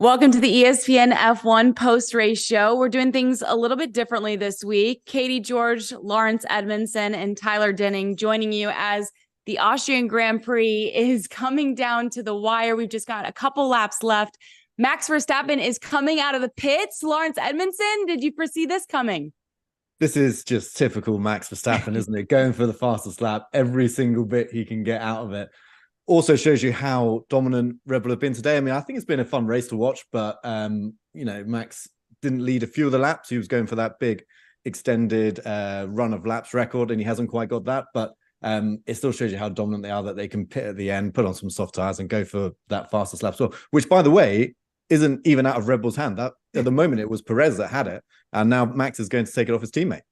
Welcome to the ESPN F1 post-race show. We're doing things a little bit differently this week. Katie George, Laurence Edmondson, and Tyler Denning joining you as the Austrian Grand Prix is coming down to the wire. We've just got a couple laps left. Max Verstappen is coming out of the pits. Laurence Edmondson, did you foresee this coming? This is just typical Max Verstappen, isn't it? Going for the fastest lap, every single bit he can get out of it. Also shows you how dominant Red Bull have been today. I mean, I think it's been a fun race to watch, but, Max didn't lead a few of the laps. He was going for that big extended run of laps record, and he hasn't quite got that. But it still shows you how dominant they are, that they can pit at the end, put on some soft tires and go for that fastest lap as well, which, by the way, isn't even out of Red Bull's hand. That at the moment, it was Perez that had it, and now Max is going to take it off his teammate.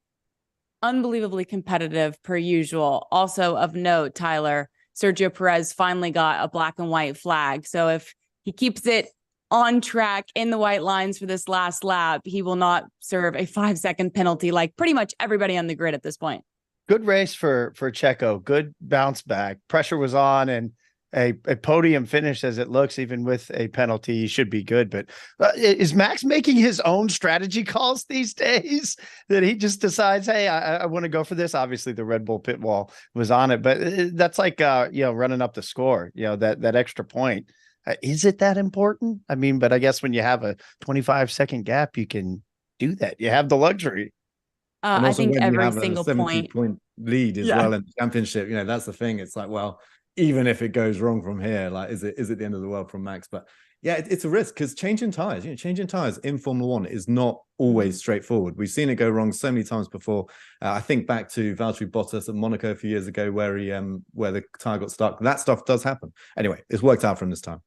Unbelievably competitive per usual. Also of note, Tyler, Sergio Perez finally got a black and white flag. So if he keeps it on track in the white lines for this last lap, he will not serve a 5-second penalty like pretty much everybody on the grid at this point. Good race for Checo. Good bounce back. Pressure was on, and a podium finish as it looks, even with a penalty, he should be good. But is Max making his own strategy calls these days that he just decides, hey, I want to go for this? Obviously, the Red Bull pit wall was on it, but that's like, running up the score, that extra point. Is it that important? I mean, but I guess when you have a 25-second gap, you can do that. You have the luxury. I think every single point lead as well in the championship. That's the thing. It's like, well, even if it goes wrong from here, like, is it the end of the world from Max? But yeah, it's a risk, because changing tires in Formula One is not always straightforward. We've seen it go wrong so many times before. I think back to Valtteri Bottas at Monaco a few years ago, where the tire got stuck. That stuff does happen. Anyway, it's worked out for him this time.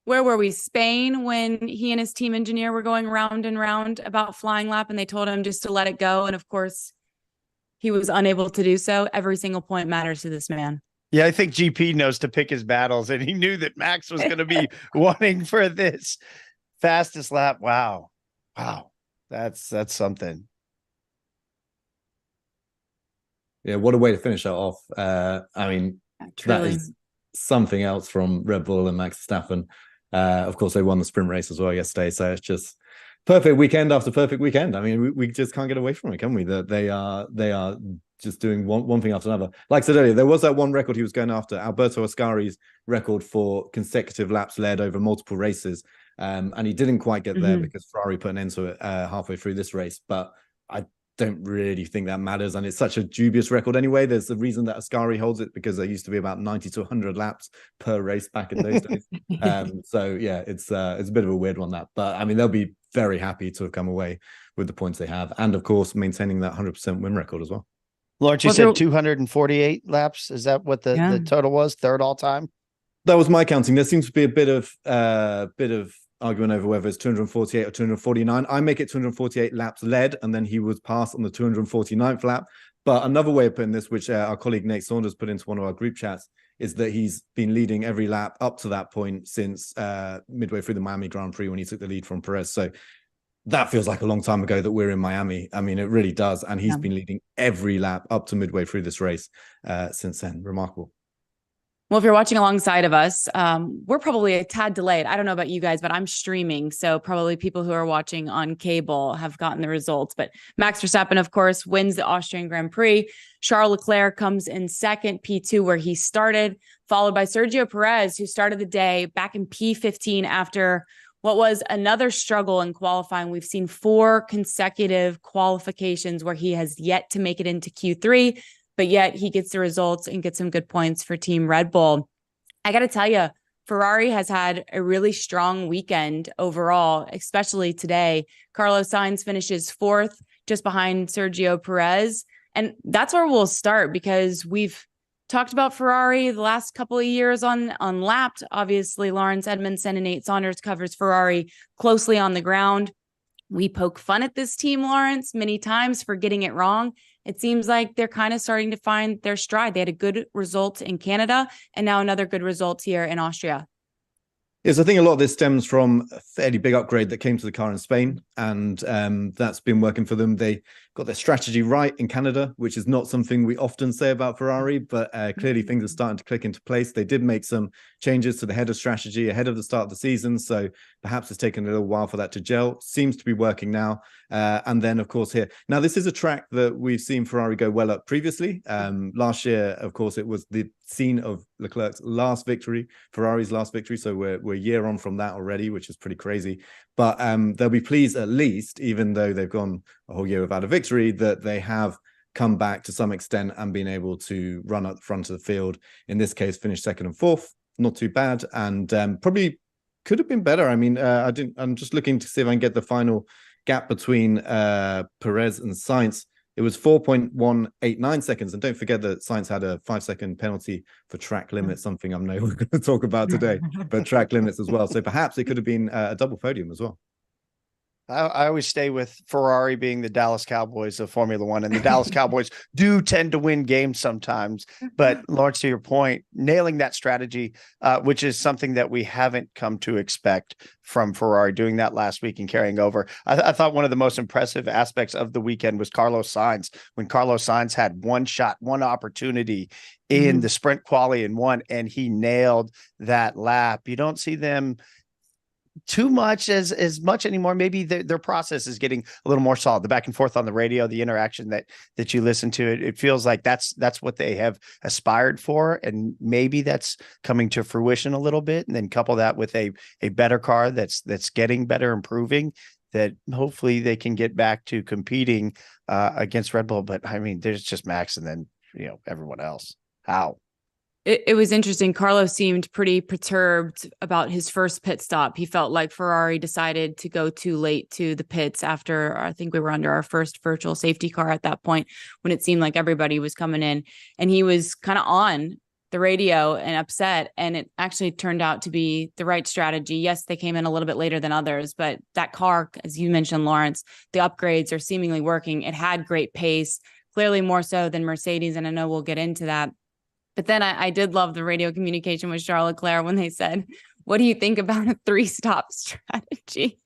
Where were we? Spain, when he and his team engineer were going round and round about flying lap, and they told him just to let it go. And of course, he was unable to do so. Every single point matters to this man. Yeah, I think GP knows to pick his battles, and he knew that Max was going to be wanting for this fastest lap. Wow. That's something. Yeah, what a way to finish that off. Truly. That is something else from Red Bull and Max Verstappen. Of course, they won the sprint race as well yesterday, so it's just perfect weekend after perfect weekend. I mean, we just can't get away from it, can we? That they are just doing one thing after another. Like I said earlier, there was that one record he was going after, Alberto Ascari's record for consecutive laps led over multiple races, and he didn't quite get there because Ferrari put an end to it halfway through this race. But I don't really think that matters, and it's such a dubious record anyway. There's a reason that Ascari holds it, because there used to be about 90 to 100 laps per race back in those days. So yeah, it's a bit of a weird one, that, but I mean, they'll be very happy to have come away with the points they have, and of course maintaining that 100% win record as well. Laurence, you said 248 laps. Is that what the total was? Third all time? That was my counting. There seems to be a bit of argument over whether it's 248 or 249. I make it 248 laps led, and then he was passed on the 249th lap. But another way of putting this, which our colleague Nate Saunders put into one of our group chats, is that he's been leading every lap up to that point since midway through the Miami Grand Prix, when he took the lead from Perez. So that feels like a long time ago that we're in Miami. I mean, it really does. And he's been leading every lap up to midway through this race since then. Remarkable. Well, if you're watching alongside of us, we're probably a tad delayed. I don't know about you guys, but I'm streaming. So probably people who are watching on cable have gotten the results. But Max Verstappen, of course, wins the Austrian Grand Prix. Charles Leclerc comes in second, P2, where he started, followed by Sergio Perez, who started the day back in P15 after what was another struggle in qualifying. We've seen 4 consecutive qualifications where he has yet to make it into Q3, but yet he gets the results and gets some good points for Team Red Bull. I got to tell you, Ferrari has had a really strong weekend overall, especially today. Carlos Sainz finishes 4th, just behind Sergio Perez. And that's where we'll start, because we've talked about Ferrari the last couple of years on Unlapped. Obviously, Laurence Edmondson and Nate Saunders covers Ferrari closely on the ground. We poke fun at this team, Laurence, many times for getting it wrong. It seems like they're kind of starting to find their stride. They had a good result in Canada, and now another good result here in Austria. Yes, I think a lot of this stems from a fairly big upgrade that came to the car in Spain, and that's been working for them. They got their strategy right in Canada, which is not something we often say about Ferrari, but clearly things are starting to click into place. They did make some changes to the header strategy ahead of the start of the season, so perhaps it's taken a little while for that to gel. Seems to be working now. And then, of course, here. Now, this is a track that we've seen Ferrari go well at previously. Last year, of course, it was the scene of Leclerc's last victory, Ferrari's last victory. So we're a year on from that already, which is pretty crazy. But they'll be pleased at least, even though they've gone a whole year without a victory, that they have come back to some extent and been able to run up the front of the field. In this case, finish second and fourth. Not too bad. And probably could have been better. I mean, I'm just looking to see if I can get the final gap between Perez and Sainz. It was 4.189 seconds. And don't forget that Sainz had a 5-second penalty for track limits, something I'm not going to talk about today, but track limits as well. So perhaps it could have been a double podium as well. I always stay with Ferrari being the Dallas Cowboys of Formula One, and the Dallas Cowboys do tend to win games sometimes. But Laurence, to your point, nailing that strategy, which is something that we haven't come to expect from Ferrari, doing that last week and carrying over. I thought one of the most impressive aspects of the weekend was Carlos Sainz. When Carlos Sainz had one shot, one opportunity in the sprint quali and won, and he nailed that lap. You don't see them too much as much anymore. Maybe their process is getting a little more solid. The back and forth on the radio, the interaction that you listen to, it feels like that's what they have aspired for, and maybe that's coming to fruition a little bit. And then couple that with a better car that's getting better, improving, that hopefully they can get back to competing against Red Bull. But I mean, there's just Max and then everyone else. How? It was interesting. Carlos seemed pretty perturbed about his first pit stop. He felt like Ferrari decided to go too late to the pits after, I think we were under our first virtual safety car at that point, when it seemed like everybody was coming in, and he was kind of on the radio and upset. And it actually turned out to be the right strategy. Yes, they came in a little bit later than others, but that car, as you mentioned, Laurence, the upgrades are seemingly working. It had great pace, clearly more so than Mercedes. And I know we'll get into that. But then I did love the radio communication with Charles Leclerc when they said, "What do you think about a 3-stop strategy?"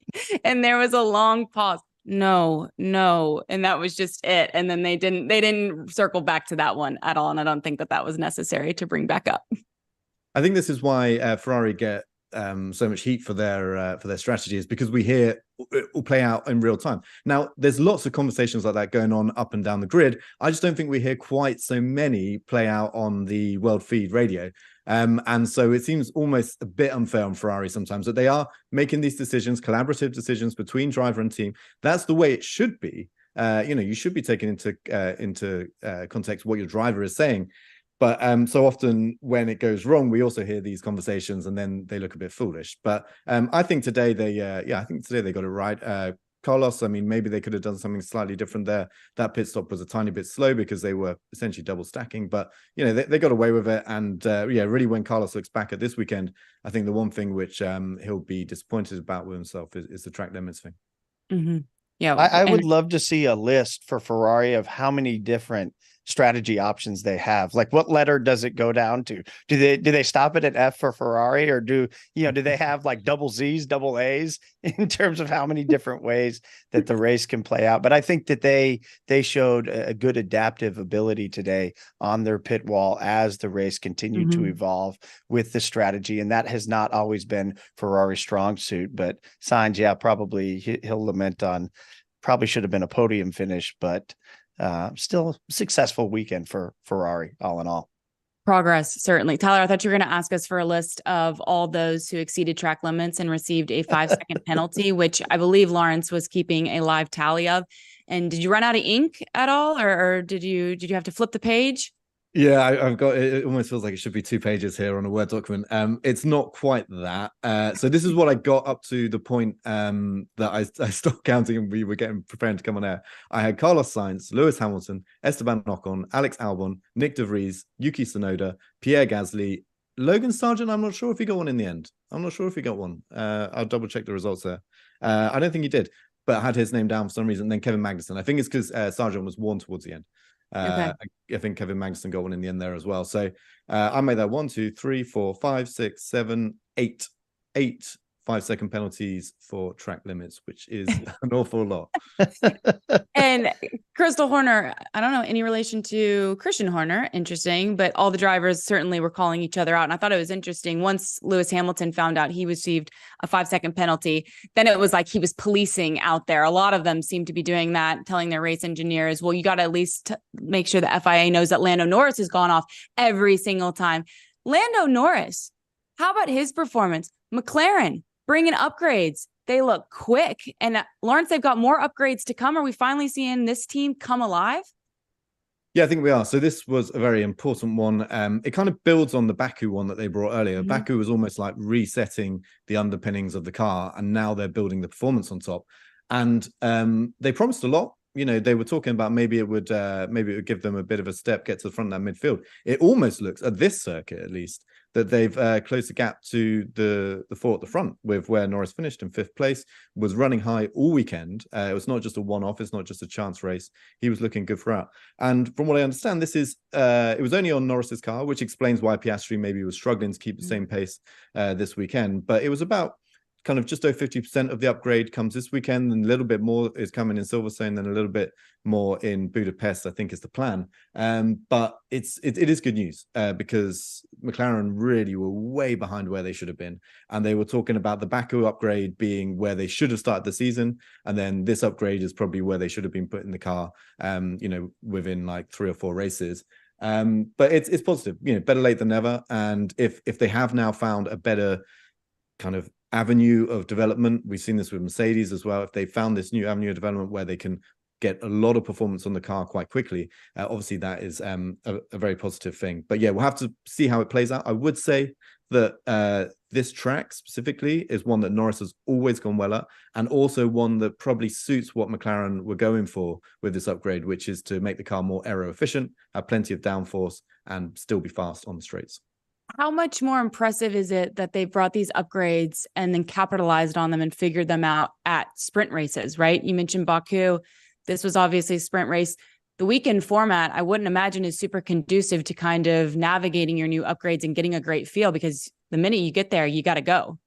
And there was a long pause. No. And that was just it. And then they didn't circle back to that one at all. And I don't think that was necessary to bring back up. I think this is why Ferrari get so much heat for their strategy, is because we hear it will play out in real time. Now, there's lots of conversations like that going on up and down the grid. I just don't think we hear quite so many play out on the world feed radio. And so it seems almost a bit unfair on Ferrari sometimes that they are making these decisions, collaborative decisions between driver and team. That's the way it should be. You should be taking into context what your driver is saying. But so often when it goes wrong, we also hear these conversations and then they look a bit foolish. But I think today they got it right. Carlos, I mean, maybe they could have done something slightly different there. That pit stop was a tiny bit slow because they were essentially double stacking, but they got away with it. And really, when Carlos looks back at this weekend, I think the one thing which he'll be disappointed about with himself is the track limits thing. Mm-hmm. Yeah, I would love to see a list for Ferrari of how many different strategy options they have. Like, what letter does it go down to? Do they stop it at F for Ferrari, or do they have like double Z's, double A's in terms of how many different ways that the race can play out? But I think that they showed a good adaptive ability today on their pit wall as the race continued to evolve with the strategy. And that has not always been Ferrari's strong suit, but Sainz, probably he'll lament on, probably should have been a podium finish, but still successful weekend for Ferrari all in all. Progress, certainly. Tyler, I thought you were going to ask us for a list of all those who exceeded track limits and received a 5-second penalty, which I believe Laurence was keeping a live tally of. And did you run out of ink at all, or did you have to flip the page? Yeah, I've got it. Almost feels like it should be 2 pages here on a Word document. It's not quite that. So this is what I got up to the point that I stopped counting and we were preparing to come on air. I had Carlos Sainz, Lewis Hamilton, Esteban Ocon, Alex Albon, Nyck de Vries, Yuki Tsunoda, Pierre Gasly, Logan Sargent. I'm not sure if he got one in the end. I'm not sure if he got one. I'll double check the results there. I don't think he did, but I had his name down for some reason. And then Kevin Magnussen. I think it's because Sargent was warned towards the end. Okay. I think Kevin Magnussen got one in the end there as well. So I made that 1, 2, 3, 4, 5, 6, 7, 8 8 5-second penalties for track limits, which is an awful lot. And Crystal Horner, I don't know any relation to Christian Horner, interesting, but all the drivers certainly were calling each other out. And I thought it was interesting. Once Lewis Hamilton found out he received a 5-second penalty, then it was like he was policing out there. A lot of them seem to be doing that, telling their race engineers, well, you got to at least make sure the FIA knows that Lando Norris has gone off every single time. Lando Norris, how about his performance? McLaren, bringing upgrades. They look quick. And Laurence, they've got more upgrades to come. Are we finally seeing this team come alive? Yeah, I think we are. So this was a very important one. It kind of builds on the Baku one that they brought earlier. Mm-hmm. Baku was almost like resetting the underpinnings of the car, and now they're building the performance on top. And they promised a lot. You know, they were talking about maybe it would give them a bit of a step, get to the front of that midfield. It almost looks, at this circuit at least, that they've closed the gap to the four at the front, with where Norris finished in 5th place, was running high all weekend. It was not just a one-off, it's not just a chance race. He was looking good throughout. And from what I understand, this is it was only on Norris's car, which explains why Piastri maybe was struggling to keep the same pace this weekend. But it was about kind of just over 50% of the upgrade comes this weekend, and a little bit more is coming in Silverstone, then a little bit more in Budapest, I think is the plan. But it is good news because McLaren really were way behind where they should have been. And they were talking about the Baku upgrade being where they should have started the season. And then this upgrade is probably where they should have been put in the car, within like 3 or 4 races. But it's positive, better late than never. And if they have now found a better kind of avenue of development, we've seen this with Mercedes as well, if they found this new avenue of development where they can get a lot of performance on the car quite quickly, obviously that is a very positive thing. But yeah, we'll have to see how it plays out. I would say that this track specifically is one that Norris has always gone well at, and also one that probably suits what McLaren were going for with this upgrade, which is to make the car more aero efficient, have plenty of downforce, and still be fast on the straights. How much more impressive is it that they brought these upgrades and then capitalized on them and figured them out at sprint races, right? You mentioned Baku. This was obviously a sprint race. The weekend format, I wouldn't imagine, is super conducive to kind of navigating your new upgrades and getting a great feel, because the minute you get there, you got to go.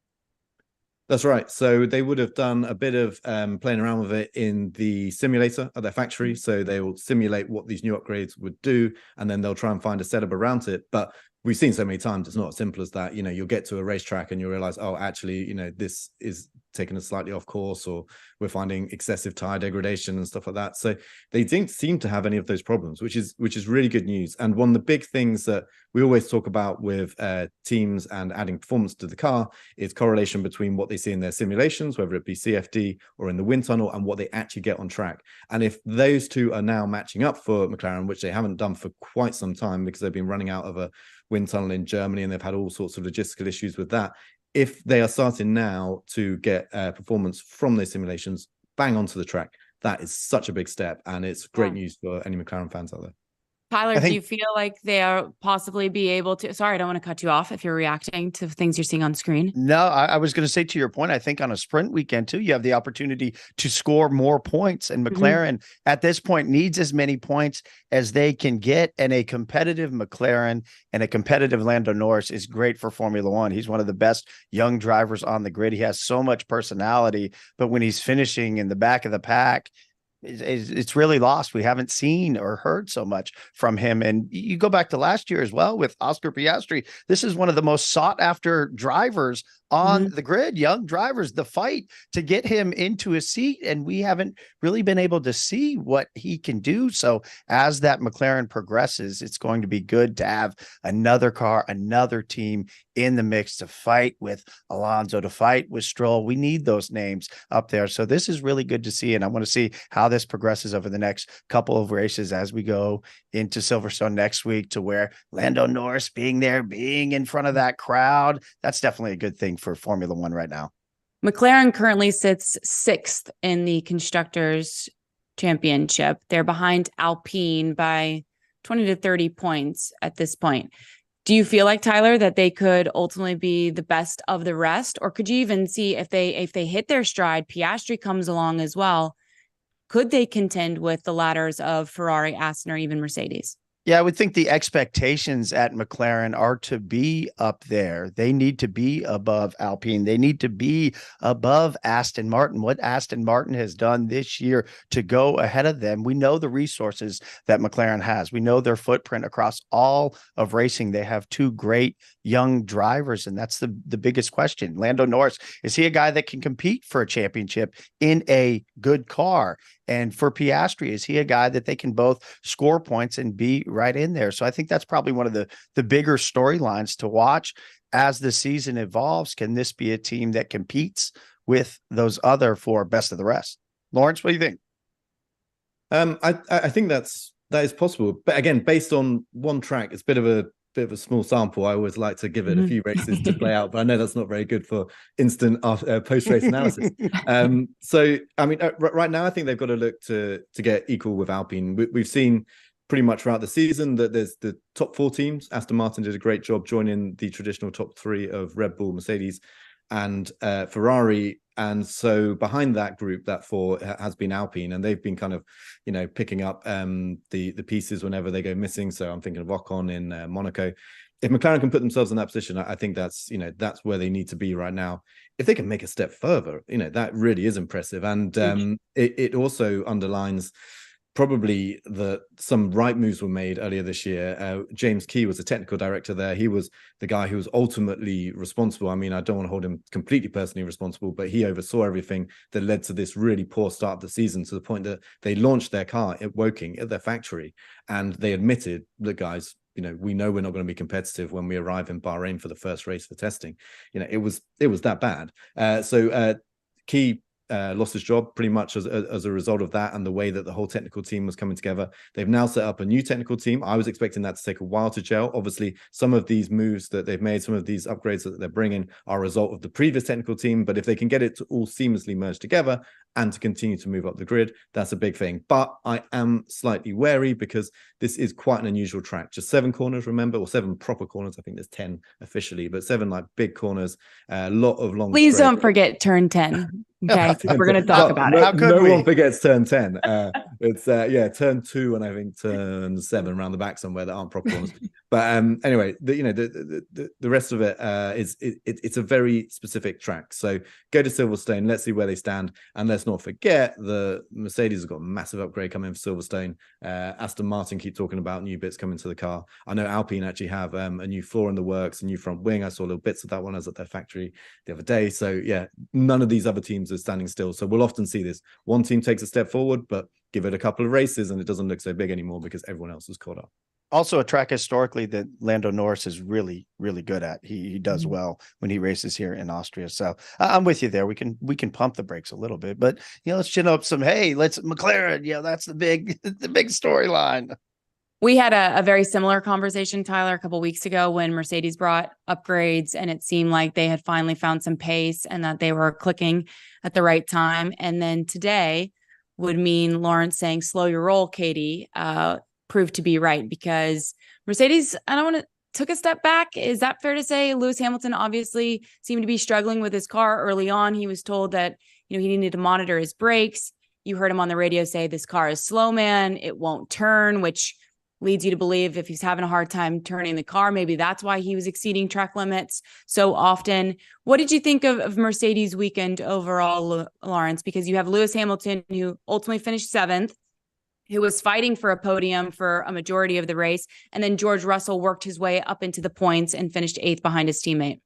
That's right. So they would have done a bit of playing around with it in the simulator at their factory. So they will simulate what these new upgrades would do, and then they'll try and find a setup around it. But we've seen so many times, it's not as simple as that. You'll get to a racetrack and you'll realize, oh, actually, this is taking us slightly off course, or we're finding excessive tire degradation and stuff like that. So they didn't seem to have any of those problems, which is really good news. And one of the big things that we always talk about with teams and adding performance to the car is correlation between what they see in their simulations, whether it be CFD or in the wind tunnel, and what they actually get on track. And if those two are now matching up for McLaren, which they haven't done for quite some time because they've been running out of a wind tunnel in Germany and they've had all sorts of logistical issues with that. If they are starting now to get performance from those simulations bang onto the track, that is such a big step, and it's great news for any McLaren fans out there. Tyler, do you feel like they are possibly be able to? Sorry, I don't want to cut you off if you're reacting to things you're seeing on screen. No, I was going to say, to your point, I think on a sprint weekend too, you have the opportunity to score more points, and McLaren at this point needs as many points as they can get. And a competitive McLaren and a competitive Lando Norris is great for Formula One. He's one of the best young drivers on the grid. He has so much personality, but when he's finishing in the back of the pack, it's really lost. We haven't seen or heard so much from him. And you go back to last year as well with Oscar Piastri. This is one of the most sought after drivers on the grid, young drivers, the fight to get him into a seat. And we haven't really been able to see what he can do. So as that McLaren progresses, it's going to be good to have another car, another team in the mix to fight with Alonso, to fight with Stroll. We need those names up there. So this is really good to see. And I want to see how this progresses over the next couple of races as we go into Silverstone next week, to where Lando Norris being there, being in front of that crowd, that's definitely a good thing for Formula One right now. McLaren currently sits 6th in the Constructors' Championship. They're behind Alpine by 20 to 30 points at this point. Do you feel like, Tyler, that they could ultimately be the best of the rest? Or could you even see if they hit their stride, Piastri comes along as well, could they contend with the ladders of Ferrari, Aston, or even Mercedes? Yeah, I would think the expectations at McLaren are to be up there. They need to be above Alpine. They need to be above Aston Martin. What Aston Martin has done this year to go ahead of them. We know the resources that McLaren has. We know their footprint across all of racing. They have two great young drivers, and that's the biggest question. Lando Norris, is he a guy that can compete for a championship in a good car? And for Piastri, is he a guy that they can both score points and be right in there? So I think that's probably one of the bigger storylines to watch as the season evolves. Can this be a team that competes with those other four best of the rest? Laurence, what do you think? I think that is possible, but again, based on one track, it's a bit of a small sample. I always like to give it a few races to play out, but I know that's not very good for instant post-race analysis. So I mean, right now I think they've got to look to get equal with Alpine. We've seen pretty much throughout the season that there's the top four teams. Aston Martin did a great job joining the traditional top three of Red Bull, Mercedes, and Ferrari. And so behind that group, that four, has been Alpine, and they've been kind of, picking up the pieces whenever they go missing. So I'm thinking of Ocon in Monaco. If McLaren can put themselves in that position, I think that's where they need to be right now. If they can make a step further, that really is impressive. And it also underlines probably some right moves were made earlier this year. James Key was the technical director there. He was the guy who was ultimately responsible. I mean, I don't want to hold him completely personally responsible, but he oversaw everything that led to this really poor start of the season, to the point that they launched their car at Woking at their factory, and they admitted, look, guys, we know we're not going to be competitive when we arrive in Bahrain for the first race for testing. It was that bad. So Key lost his job pretty much as a result of that, and the way that the whole technical team was coming together. They've now set up a new technical team. I was expecting that to take a while to gel. Obviously, some of these moves that they've made, some of these upgrades that they're bringing, are a result of the previous technical team. But if they can get it to all seamlessly merge together and to continue to move up the grid, that's a big thing. But I am slightly wary because this is quite an unusual track. Just 7 corners, remember, or 7 proper corners. I think there's 10 officially, but 7 like big corners, a lot of long. Please don't forget turn 10. Okay, we're going to talk about it. How could no we? one forgets turn 10. It's turn 2 and I think turn 7 around the back somewhere that aren't proper corners. But anyway, the rest of it it's a very specific track. So go to Silverstone. Let's see where they stand, and let's not forget the Mercedes has got a massive upgrade coming for Silverstone. Aston Martin keep talking about new bits coming to the car. I know Alpine actually have a new floor in the works, a new front wing. I saw little bits of that one. I was at their factory the other day. So yeah, none of these other teams are standing still. So we'll often see this. One team takes a step forward, but give it a couple of races and it doesn't look so big anymore because everyone else is caught up. Also a track historically that Lando Norris is really, really good at. He does well when he races here in Austria. So I'm with you there. We can pump the brakes a little bit, but let's chin up some. Hey, let's McLaren. That's the big storyline. We had a very similar conversation, Tyler, a couple of weeks ago when Mercedes brought upgrades, and it seemed like they had finally found some pace and that they were clicking at the right time. And then today would mean Laurence saying, slow your roll, Katie, proved to be right, because Mercedes, took a step back. Is that fair to say? Lewis Hamilton obviously seemed to be struggling with his car early on. He was told that, he needed to monitor his brakes. You heard him on the radio say, this car is slow, man. It won't turn, which leads you to believe if he's having a hard time turning the car, maybe that's why he was exceeding track limits so often. What did you think of Mercedes' weekend overall, Laurence? Because you have Lewis Hamilton, who ultimately finished 7th, who was fighting for a podium for a majority of the race. And then George Russell worked his way up into the points and finished 8th behind his teammate.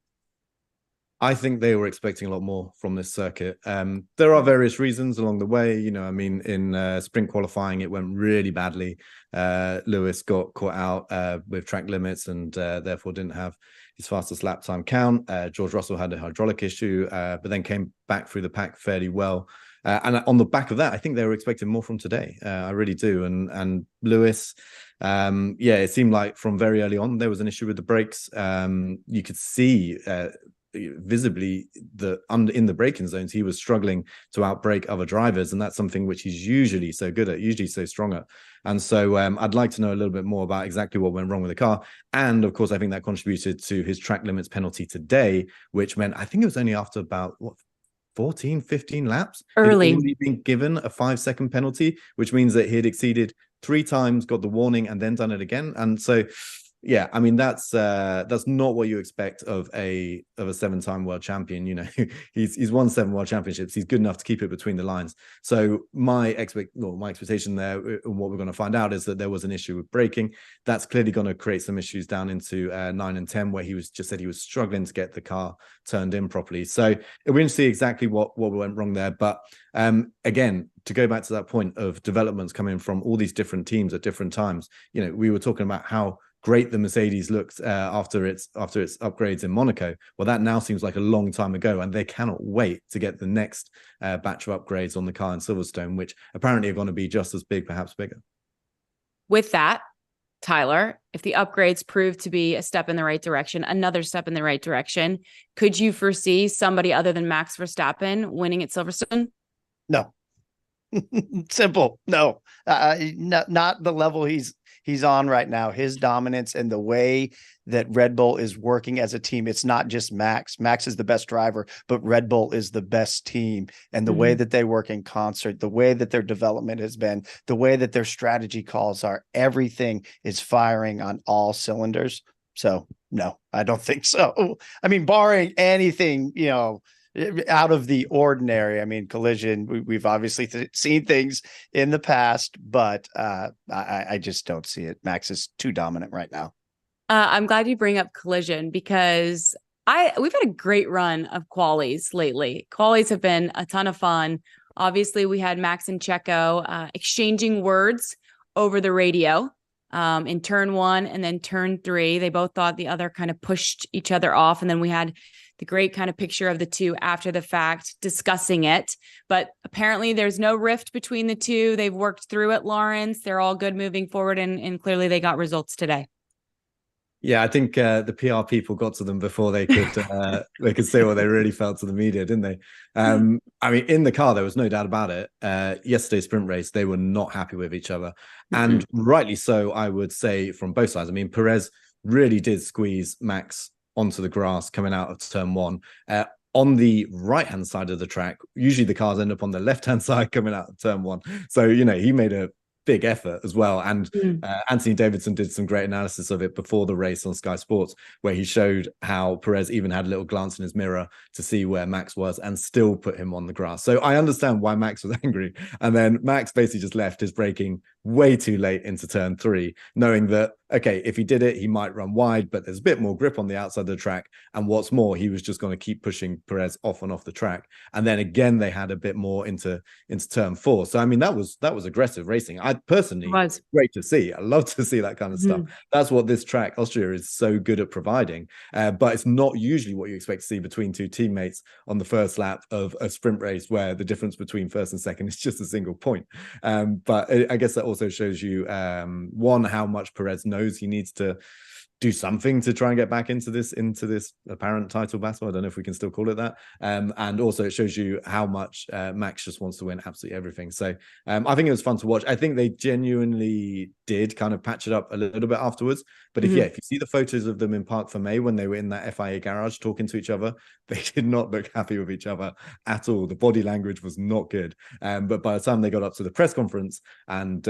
I think they were expecting a lot more from this circuit. There are various reasons along the way. In sprint qualifying, it went really badly. Lewis got caught out with track limits and therefore didn't have his fastest lap time count. George Russell had a hydraulic issue, but then came back through the pack fairly well. And on the back of that, I think they were expecting more from today. I really do. And Lewis, it seemed like from very early on, there was an issue with the brakes. You could see visibly in the braking zones, he was struggling to outbrake other drivers. And that's something which he's usually so good at, usually so strong at. And so I'd like to know a little bit more about exactly what went wrong with the car. And of course, I think that contributed to his track limits penalty today, which meant, I think it was only after about, 14, 15 laps. Early. He'd already been given a 5-second penalty, which means that he had exceeded 3 times, got the warning, and then done it again. And so, yeah, I mean, that's not what you expect of a 7-time world champion. You know, he's won 7 world championships. He's good enough to keep it between the lines. So my expectation there, and what we're going to find out, is that there was an issue with braking. That's clearly going to create some issues down into 9 and 10, where he said he was struggling to get the car turned in properly. So we're going to see exactly what went wrong there. But again, to go back to that point of developments coming from all these different teams at different times, you know, we were talking about how great the Mercedes looked after its upgrades in Monaco. Well, that now seems like a long time ago, and they cannot wait to get the next batch of upgrades on the car in Silverstone, which apparently are going to be just as big, perhaps bigger. With that, Tyler, if the upgrades prove to be a step in the right direction, another step in the right direction, could you foresee somebody other than Max Verstappen winning at Silverstone? No. Simple. No, not the level he's on right now. His dominance and the way that Red Bull is working as a team. It's not just Max. Max is the best driver, but Red Bull is the best team. And the way that they work in concert, the way that their development has been, the way that their strategy calls are, everything is firing on all cylinders. So no, I don't think so. I mean, barring anything, you know, out of the ordinary. I mean, collision, we've obviously seen things in the past, but I just don't see it. Max is too dominant right now. I'm glad you bring up collision, because we've had a great run of qualies lately. Qualies have been a ton of fun. Obviously, we had Max and Checo exchanging words over the radio in turn 1 and then turn 3. They both thought the other kind of pushed each other off. And then we had the great kind of picture of the two after the fact discussing it. But apparently there's no rift between the two. They've worked through it, Laurence. They're all good moving forward. And clearly they got results today. Yeah, I think the PR people got to them before they could say what they really felt to the media, didn't they? I mean, in the car, there was no doubt about it. Yesterday's sprint race, they were not happy with each other. And rightly so, I would say, from both sides. I mean, Perez really did squeeze Max onto the grass coming out of turn 1. On the right-hand side of the track, usually the cars end up on the left-hand side coming out of turn 1. So, you know, he made a big effort as well. And Anthony Davidson did some great analysis of it before the race on Sky Sports, where he showed how Perez even had a little glance in his mirror to see where Max was and still put him on the grass. So I understand why Max was angry. And then Max basically just left his braking way too late into turn 3, knowing that, okay, if he did it, he might run wide, but there's a bit more grip on the outside of the track. And what's more, he was just going to keep pushing Perez off and off the track. And then again, they had a bit more into turn 4. So, I mean, that was aggressive racing. I personally, great to see. I love to see that kind of stuff. That's what this track, Austria, is so good at providing. But it's not usually what you expect to see between two teammates on the first lap of a sprint race, where the difference between first and second is just a single point. But I guess that also shows you, one, how much Perez knows he needs to do something to try and get back into this apparent title battle. I don't know if we can still call it that. And also it shows you how much Max just wants to win absolutely everything. So I think it was fun to watch. I think they genuinely did kind of patch it up a little bit afterwards. But if you see the photos of them in Parc Fermé when they were in that FIA garage talking to each other, they did not look happy with each other at all. The body language was not good. But by the time they got up to the press conference and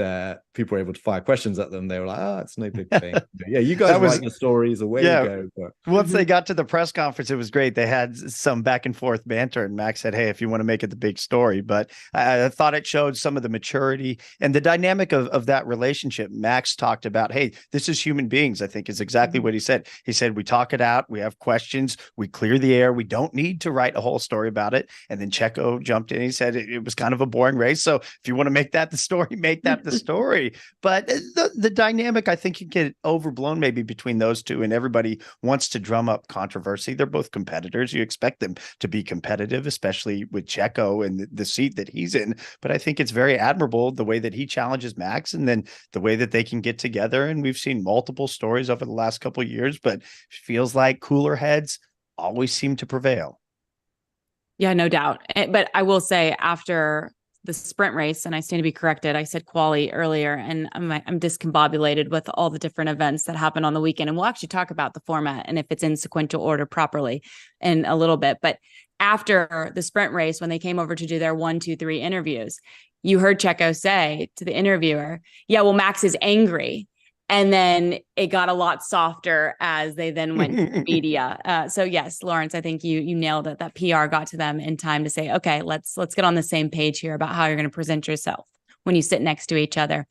people were able to fire questions at them, they were like, "Oh, it's no big thing." Yeah, you guys write your stories, away you go. But once they got to the press conference, it was great. They had some back and forth banter, and Max said, "Hey, if you want to make it the big story," but I thought it showed some of the maturity and the dynamic of that relationship. Max talked about, "Hey, this is human beings," I think is exactly what he said. He said, "We talk it out. We have questions. We clear the air. We don't need to write a whole story about it." And then Checo jumped in. He said it was kind of a boring race. So if you want to make that the story, make that the story. But the dynamic, I think, can get overblown maybe between those two, and everybody wants to drum up controversy. They're both competitors. You expect them to be competitive, especially with Checo and the seat that he's in. But I think it's very admirable the way that he challenges Max, and then the way that they can get together. And we've seen multiple stories over the last couple of years, but it feels like cooler heads always seem to prevail. Yeah, no doubt. But I will say, after the sprint race, and I stand to be corrected, I said quali earlier, and I'm discombobulated with all the different events that happen on the weekend. And we'll actually talk about the format and if it's in sequential order properly in a little bit. But after the sprint race, when they came over to do their 1, 2, 3 interviews, you heard Checo say to the interviewer, yeah, well, Max is angry. And then it got a lot softer as they then went to media. So yes, Laurence, I think you nailed it. That PR got to them in time to say, okay, let's get on the same page here about how you're going to present yourself when you sit next to each other.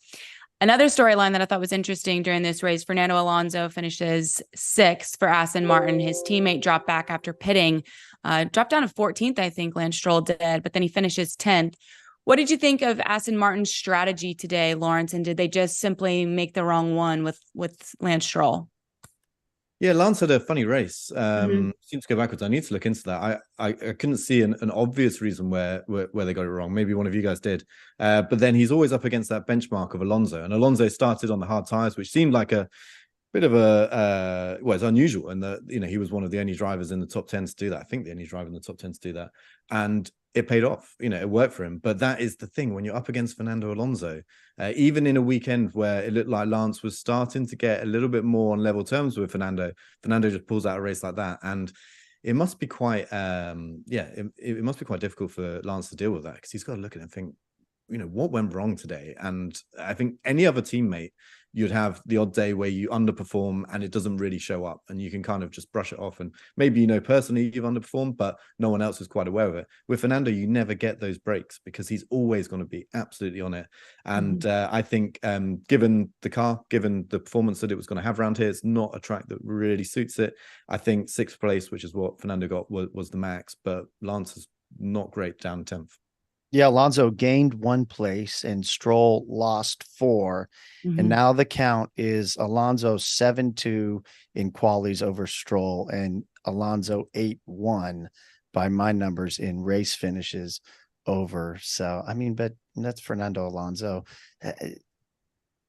Another storyline that I thought was interesting during this race, Fernando Alonso finishes 6th for Aston Martin. His teammate dropped back after pitting, dropped down to 14th, I think Lance Stroll did, but then he finishes 10th. What did you think of Aston Martin's strategy today, Laurence? And did they just simply make the wrong one with Lance Stroll? Yeah, Lance had a funny race. Seems to go backwards. I need to look into that. I couldn't see an obvious reason where they got it wrong. Maybe one of you guys did. But then he's always up against that benchmark of Alonso. And Alonso started on the hard tires, which seemed like a bit of a well, it's unusual. And he was one of the only drivers in the top 10 to do that. I think the only driver in the top 10 to do that. And it paid off. It worked for him. But that is the thing, when you're up against Fernando Alonso, even in a weekend where it looked like Lance was starting to get a little bit more on level terms with Fernando just pulls out a race like that. And it must be quite it must be quite difficult for Lance to deal with that, because he's got to look at it and think, what went wrong today? And I think any other teammate, you'd have the odd day where you underperform and it doesn't really show up, and you can kind of just brush it off. And maybe, personally you've underperformed, but no one else is quite aware of it. With Fernando, you never get those breaks because he's always going to be absolutely on it. And I think given the car, given the performance that it was going to have around here, it's not a track that really suits it. I think 6th place, which is what Fernando got, was the max, but Lance is not great down 10th. Yeah, Alonso gained 1 place and Stroll lost 4. And now the count is Alonso 7-2 in qualies over Stroll, and Alonso 8-1 by my numbers in race finishes over. So, I mean, but that's Fernando Alonso.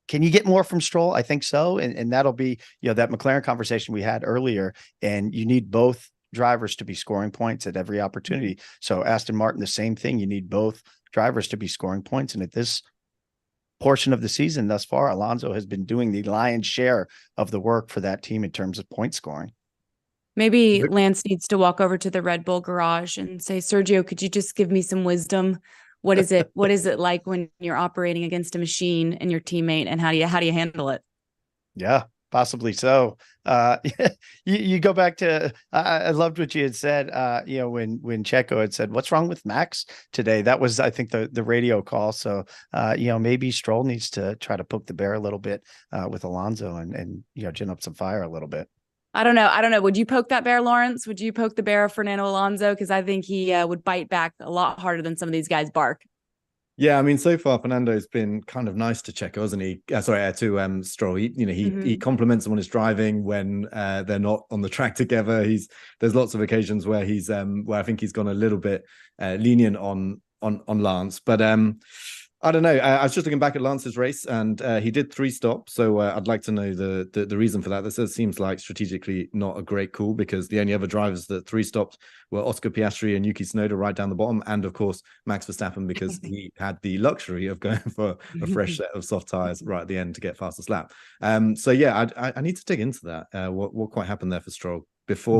Can you get more from Stroll? I think so. And that'll be, that McLaren conversation we had earlier, and you need both drivers to be scoring points at every opportunity. So Aston Martin, the same thing. You need both drivers to be scoring points. And at this portion of the season thus far, Alonso has been doing the lion's share of the work for that team in terms of point scoring. Maybe Lance needs to walk over to the Red Bull garage and say, Sergio, could you just give me some wisdom? What is it like when you're operating against a machine and your teammate, and how do you handle it? Yeah. Possibly so. You go back to, I loved what you had said, when Checo had said, what's wrong with Max today? That was, I think, the radio call. So, maybe Stroll needs to try to poke the bear a little bit with Alonso and gin up some fire a little bit. I don't know. Would you poke that bear, Laurence? Would you poke the bear of Fernando Alonso? Because I think he would bite back a lot harder than some of these guys bark. Yeah, I mean, so far Fernando's been kind of nice to Checo, hasn't he? To Stroll. He compliments him on his driving when they're not on the track together. There's lots of occasions where where I think he's gone a little bit lenient on Lance, but I don't know. I was just looking back at Lance's race, and he did 3 stops. So I'd like to know the reason for that. This seems like strategically not a great call, because the only other drivers that 3 stopped were Oscar Piastri and Yuki Tsunoda right down the bottom, and of course Max Verstappen, because he had the luxury of going for a fresh set of soft tires right at the end to get fastest lap. So yeah, I need to dig into that. What quite happened there for Stroll before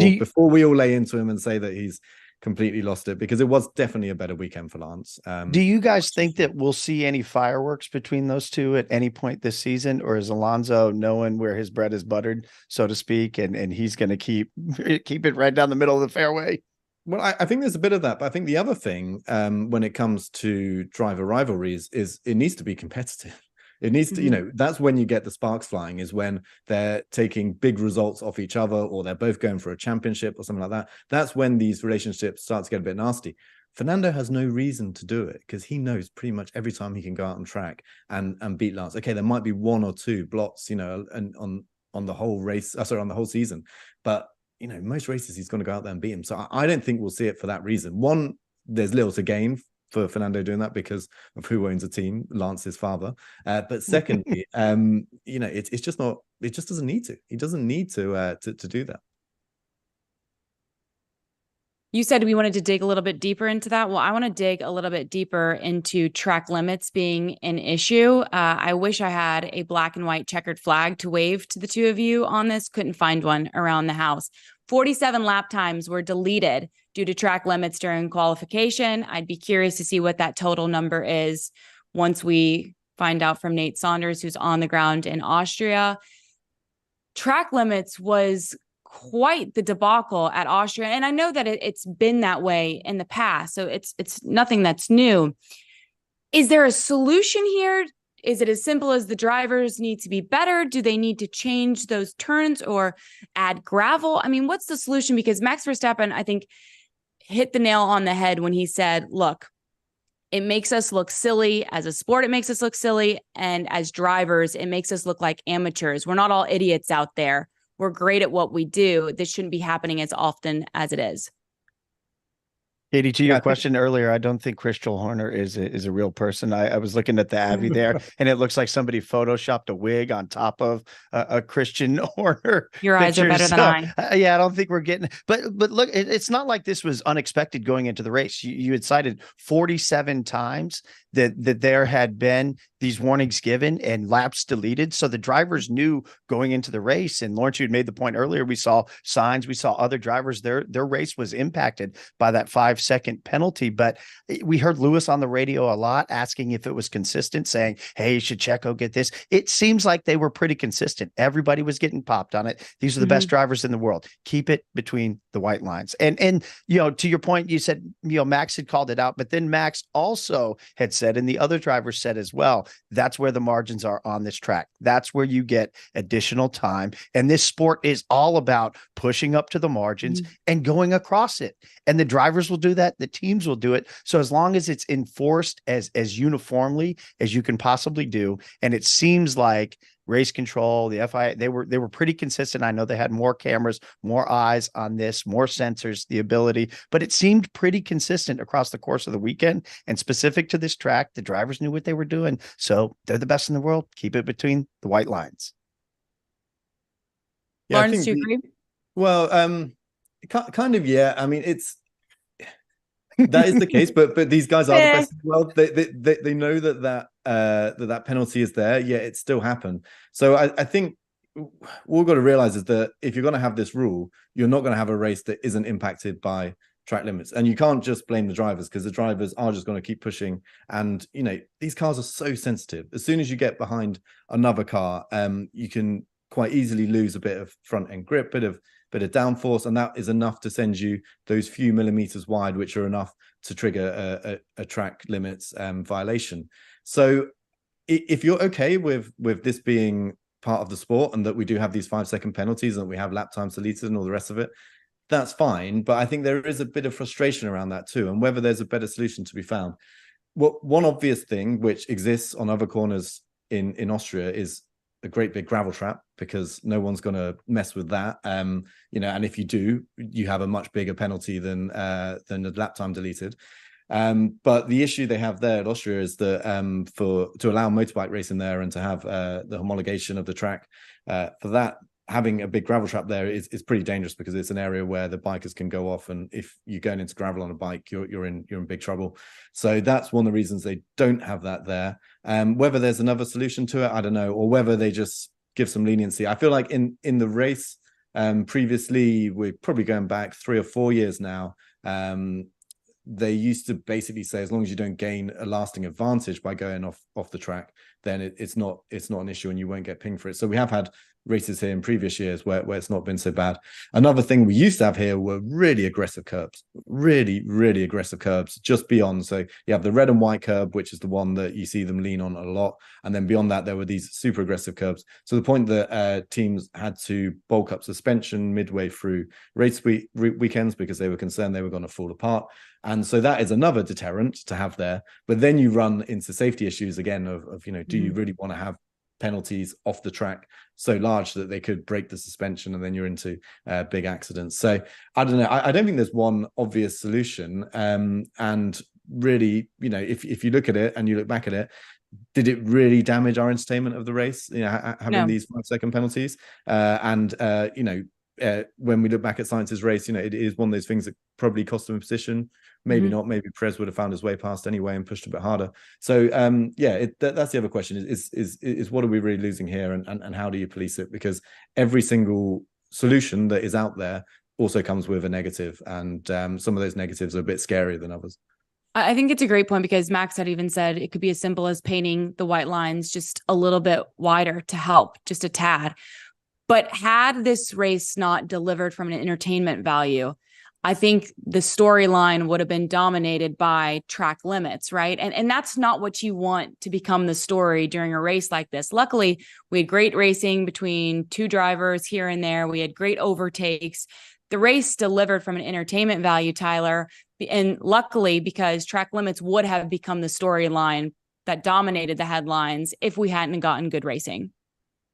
we all lay into him and say that he's completely lost it, because it was definitely a better weekend for Lance. Do you guys think that we'll see any fireworks between those two at any point this season, or is Alonso knowing where his bread is buttered, so to speak, and he's going to keep it right down the middle of the fairway? Well, I think there's a bit of that, but I think the other thing when it comes to driver rivalries is it needs to be competitive. It needs to, that's when you get the sparks flying, is when they're taking big results off each other, or they're both going for a championship or something like that. That's when these relationships start to get a bit nasty. Fernando has no reason to do it, because he knows pretty much every time he can go out on track and beat Lance. Okay, there might be 1 or 2 blots, and on the whole race, on the whole season, but most races he's going to go out there and beat him. So I don't think we'll see it for that reason. One, there's little to gain for Fernando doing that because of who owns a team, Lance's father. But secondly, it's just not. It just doesn't need to. He doesn't need to do that. You said we wanted to dig a little bit deeper into that. Well, I want to dig a little bit deeper into track limits being an issue. I wish I had a black and white checkered flag to wave to the two of you on this. Couldn't find one around the house. 47 lap times were deleted due to track limits during qualification. I'd be curious to see what that total number is once we find out from Nate Saunders, who's on the ground in Austria. Track limits was quite the debacle at Austria. And I know that it's been that way in the past. So it's nothing that's new. Is there a solution here? Is it as simple as the drivers need to be better? Do they need to change those turns or add gravel? I mean, what's the solution? Because Max Verstappen, I think, hit the nail on the head when he said, look, it makes us look silly. As a sport, it makes us look silly. And as drivers, it makes us look like amateurs. We're not all idiots out there. We're great at what we do. This shouldn't be happening as often as it is. Katie, to your question earlier, I don't think Christian Horner is a real person. I was looking at the Abbey there, and it looks like somebody photoshopped a wig on top of a Christian Horner. Your eyes are better than mine. Yeah, I don't think we're getting. But look, it's not like this was unexpected going into the race. You had cited 47 times that there had been these warnings given and laps deleted. So the drivers knew going into the race. And Laurence, you had made the point earlier. We saw signs. We saw other drivers. Their race was impacted by that 5-second penalty. But we heard Lewis on the radio a lot asking if it was consistent, saying, hey, should Checo get this? It seems like they were pretty consistent. Everybody was getting popped on it. These are the best drivers in the world. Keep it between the white lines. And to your point, you said, Max had called it out, but then Max also had said, and the other drivers said as well, that's where the margins are on this track. That's where you get additional time. And this sport is all about pushing up to the margins and going across it. And the drivers will do that. The teams will do it. So as long as it's enforced as uniformly as you can possibly do, and it seems like race control, the FIA, they were pretty consistent. I know they had more cameras, more eyes on this, more sensors, the ability, but it seemed pretty consistent across the course of the weekend. And specific to this track, the drivers knew what they were doing. So they're the best in the world. Keep it between the white lines. Yeah, Laurence, do you agree? Well, kind of, yeah. I mean, that is the case, but these guys are the best in the world. They know that penalty is there, yet it still happened. So I think what we've got to realize is that if you're going to have this rule, you're not going to have a race that isn't impacted by track limits. And you can't just blame the drivers, because the drivers are just going to keep pushing. And, these cars are so sensitive. As soon as you get behind another car, you can quite easily lose a bit of front end grip, bit of downforce, and that is enough to send you those few millimeters wide, which are enough to trigger a track limits violation. So if you're okay with this being part of the sport, and that we do have these 5-second penalties, and we have lap times deleted and all the rest of it, that's fine. But I think there is a bit of frustration around that too, and whether there's a better solution to be found. One obvious thing which exists on other corners in Austria is a great big gravel trap, because no one's going to mess with that. And if you do, you have a much bigger penalty than the lap time deleted. But the issue they have there at Austria is that to allow motorbike racing there and to have the homologation of the track, for that, having a big gravel trap there is pretty dangerous, because it's an area where the bikers can go off, and if you're going into gravel on a bike, you're in big trouble. So that's one of the reasons they don't have that there. Whether there's another solution to it, I don't know, or whether they just give some leniency. I feel like in the race previously, we're probably going back 3 or 4 years now, they used to basically say, as long as you don't gain a lasting advantage by going off the track, then it's not an issue, and you won't get pinged for it. So we have had races here in previous years where it's not been so bad. Another thing we used to have here were really aggressive curbs, really, really aggressive curbs just beyond. So you have the red and white curb, which is the one that you see them lean on a lot. And then beyond that, there were these super aggressive curbs, to the point that teams had to bulk up suspension midway through race weekends, because they were concerned they were going to fall apart. And so that is another deterrent to have there. But then you run into safety issues again of do you really want to have penalties off the track so large that they could break the suspension, and then you're into big accidents. So I don't know. I don't think there's one obvious solution. And really, if you look at it and you look back at it, did it really damage our entertainment of the race? Having these 5-second penalties, when we look back at Sainz's race, it is one of those things that probably cost him a position. Maybe not. Maybe Perez would have found his way past anyway and pushed a bit harder. So that's the other question: is what are we really losing here, and how do you police it? Because every single solution that is out there also comes with a negative, and some of those negatives are a bit scarier than others. I think it's a great point, because Max had even said it could be as simple as painting the white lines just a little bit wider to help, just a tad. But had this race not delivered from an entertainment value, I think the storyline would have been dominated by track limits, right? And that's not what you want to become the story during a race like this. Luckily, we had great racing between two drivers here and there. We had great overtakes. The race delivered from an entertainment value, Tyler. And luckily, because track limits would have become the storyline that dominated the headlines if we hadn't gotten good racing.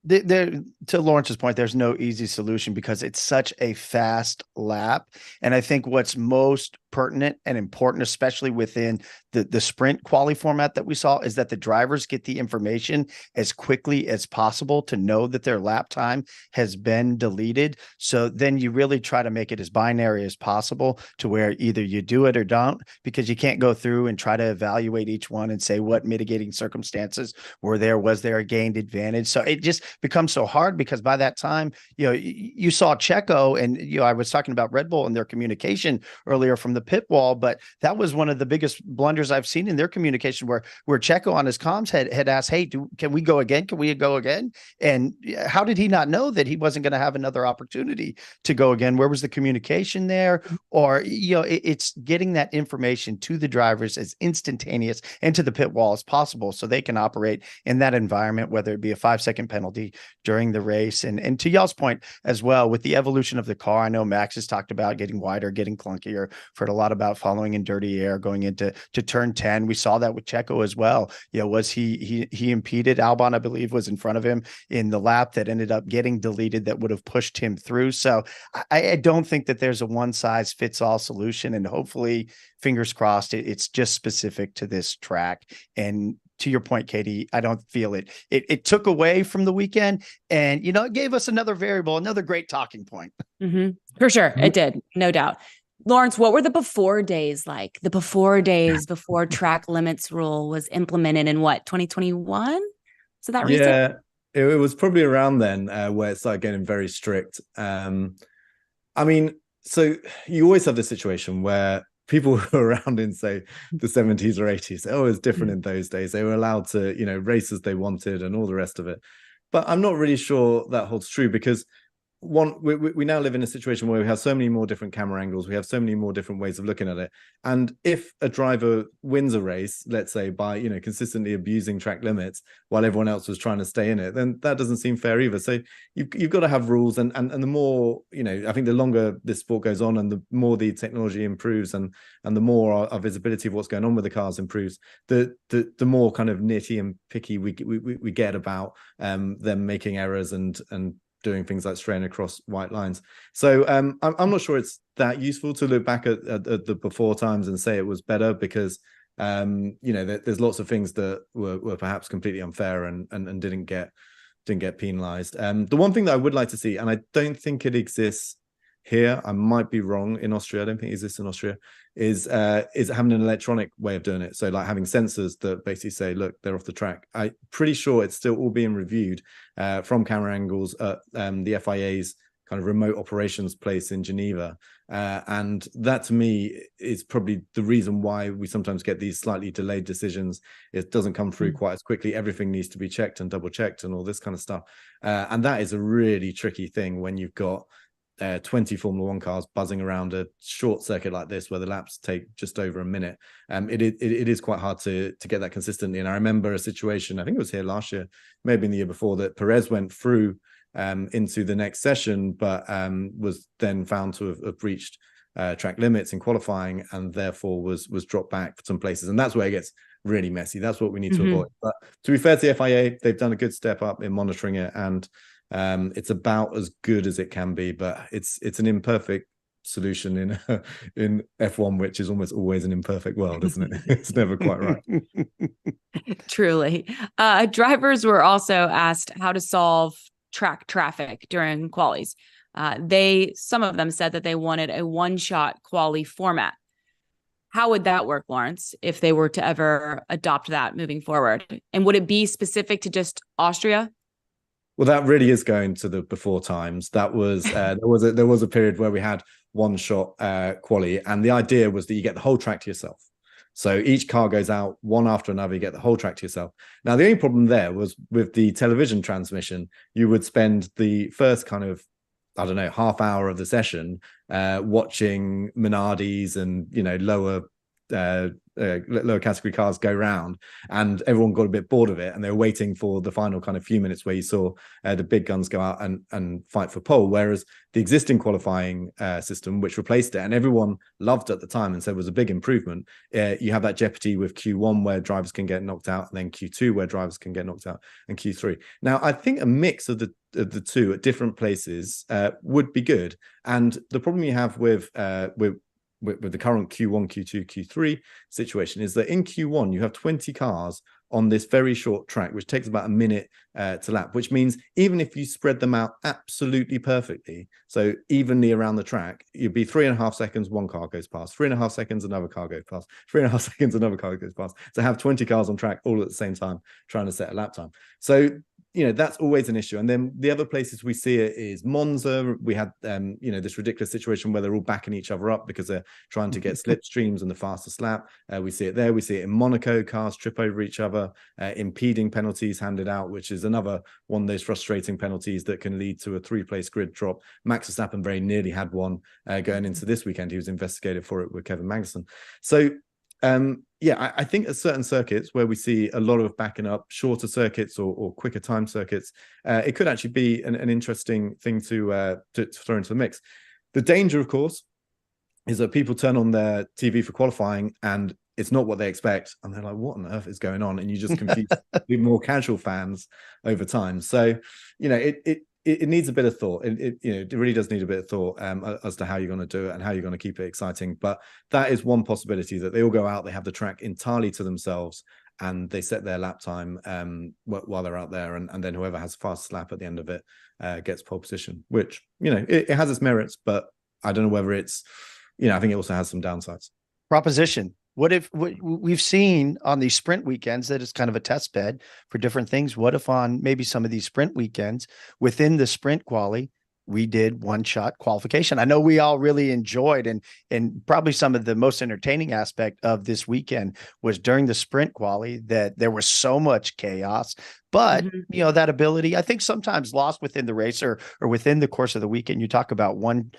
There, to Laurence's point, there's no easy solution because it's such a fast lap. And I think what's most pertinent and important, especially within the sprint quali format that we saw, is that the drivers get the information as quickly as possible to know that their lap time has been deleted. So then you really try to make it as binary as possible to where either you do it or don't, because you can't go through and try to evaluate each one and say what mitigating circumstances were there, was there a gained advantage. So it just becomes so hard, because by that time, you saw Checo, and I was talking about Red Bull and their communication earlier from the pit wall, but that was one of the biggest blunders I've seen in their communication, where Checo on his comms had asked, "Hey, can we go again? Can we go again?" And how did he not know that he wasn't going to have another opportunity to go again? Where was the communication there? Or it's getting that information to the drivers as instantaneous and to the pit wall as possible, so they can operate in that environment, whether it be a 5-second penalty during the race. And to y'all's point as well, with the evolution of the car, I know Max has talked about getting wider, getting clunkier, heard a lot about following in dirty air going into turn 10. We saw that with Checo as well. Was he impeded? Albon, I believe, was in front of him in the lap that ended up getting deleted that would have pushed him through. So I don't think that there's a one size fits all solution, and hopefully, fingers crossed, it's just specific to this track. And to your point, Katie, I don't feel it took away from the weekend, and it gave us another variable, another great talking point. For sure, it did, no doubt. Laurence, what were the before days like? The before days before track limits rule was implemented in 2021? So that recent? Yeah, it was probably around then where it started getting very strict. I mean, so you always have this situation where people who were around in, say, the 70s or 80s, it was different in those days. They were allowed to, race as they wanted and all the rest of it. But I'm not really sure that holds true, because we now live in a situation where we have so many more different camera angles. We have so many more different ways of looking at it. And if a driver wins a race, let's say by, consistently abusing track limits while everyone else was trying to stay in it, then that doesn't seem fair either. So you've got to have rules. And the more, I think the longer this sport goes on and the more the technology improves and the more our visibility of what's going on with the cars improves, the more kind of nitty and picky we get about them making errors and doing things like straying across white lines. So I'm not sure it's that useful to look back at the before times and say it was better, because there's lots of things that were perhaps completely unfair and didn't get penalized. The one thing that I would like to see, and I don't think it exists here, I might be wrong, in Austria, I don't think it exists in Austria, is having an electronic way of doing it. So like having sensors that basically say, look, they're off the track. I'm pretty sure it's still all being reviewed from camera angles at the FIA's kind of remote operations place in Geneva. And that to me is probably the reason why we sometimes get these slightly delayed decisions. It doesn't come through quite as quickly. Everything needs to be checked and double checked and all this kind of stuff. And that is a really tricky thing when you've got 20 Formula One cars buzzing around a short circuit like this, where the laps take just over a minute. It is quite hard to get that consistently. And I remember a situation, I think it was here last year, maybe in the year before, that Perez went through into the next session, but was then found to have breached track limits in qualifying, and therefore was dropped back for some places. And that's where it gets really messy. That's what we need to avoid. But to be fair to the FIA, they've done a good step up in monitoring it, and it's about as good as it can be, but it's an imperfect solution in F1, which is almost always an imperfect world, isn't it? It's never quite right. Truly. Drivers were also asked how to solve track traffic during qualies. Some of them said that they wanted a one-shot quali format. How would that work, Laurence, if they were to ever adopt that moving forward? And would it be specific to just Austria? Well, that really is going to the before times. That was there was a period where we had one shot quali, and the idea was that you get the whole track to yourself. So each car goes out one after another. You get the whole track to yourself. Now, the only problem there was with the television transmission, you would spend the first kind of, I don't know, half hour of the session watching Minardis and, you know, lower category cars go round, and everyone got a bit bored of it, and they were waiting for the final kind of few minutes where you saw the big guns go out and fight for pole. Whereas the existing qualifying system, which replaced it and everyone loved at the time and said was a big improvement, you have that jeopardy with Q1 where drivers can get knocked out, and then Q2 where drivers can get knocked out, and Q3. Now, I think a mix of the two at different places would be good. And the problem you have with the current Q1, Q2, Q3 situation is that in Q1, you have 20 cars on this very short track, which takes about a minute to lap, which means even if you spread them out absolutely perfectly, so evenly around the track, you'd be 3.5 seconds, one car goes past, 3.5 seconds, another car goes past, 3.5 seconds, another car goes past, to have 20 cars on track all at the same time trying to set a lap time. So, you know, that's always an issue. And then the other places we see it is Monza. We had, you know, this ridiculous situation where they're all backing each other up because they're trying to get slipstreams and the fastest lap. We see it there. We see it in Monaco. Cars trip over each other, impeding penalties handed out, which is another one of those frustrating penalties that can lead to a 3-place grid drop. Max Verstappen very nearly had one going into this weekend. He was investigated for it with Kevin Magnussen. So, yeah, I think at certain circuits where we see a lot of backing up, shorter circuits or quicker time circuits, it could actually be an interesting thing to throw into the mix. The danger, of course, is that people turn on their TV for qualifying and it's not what they expect, and they're like, "What on earth is going on?" And you just confuse the more casual fans over time. So, you know, it needs a bit of thought. You know, it really does need a bit of thought as to how you're going to do it and how you're going to keep it exciting. But that is one possibility, that they all go out, they have the track entirely to themselves, and they set their lap time while they're out there, and then whoever has fastest lap at the end of it gets pole position. Which, you know, it has its merits, but I don't know whether it's, you know, I think it also has some downsides. Proposition. What if we've seen on these sprint weekends that it's kind of a test bed for different things? What if on maybe some of these sprint weekends within the sprint quali, we did one-shot qualification? I know we all really enjoyed, and probably some of the most entertaining aspect of this weekend was during the sprint quali that there was so much chaos. But, you know, that ability, I think sometimes lost within the race or within the course of the weekend. You talk about one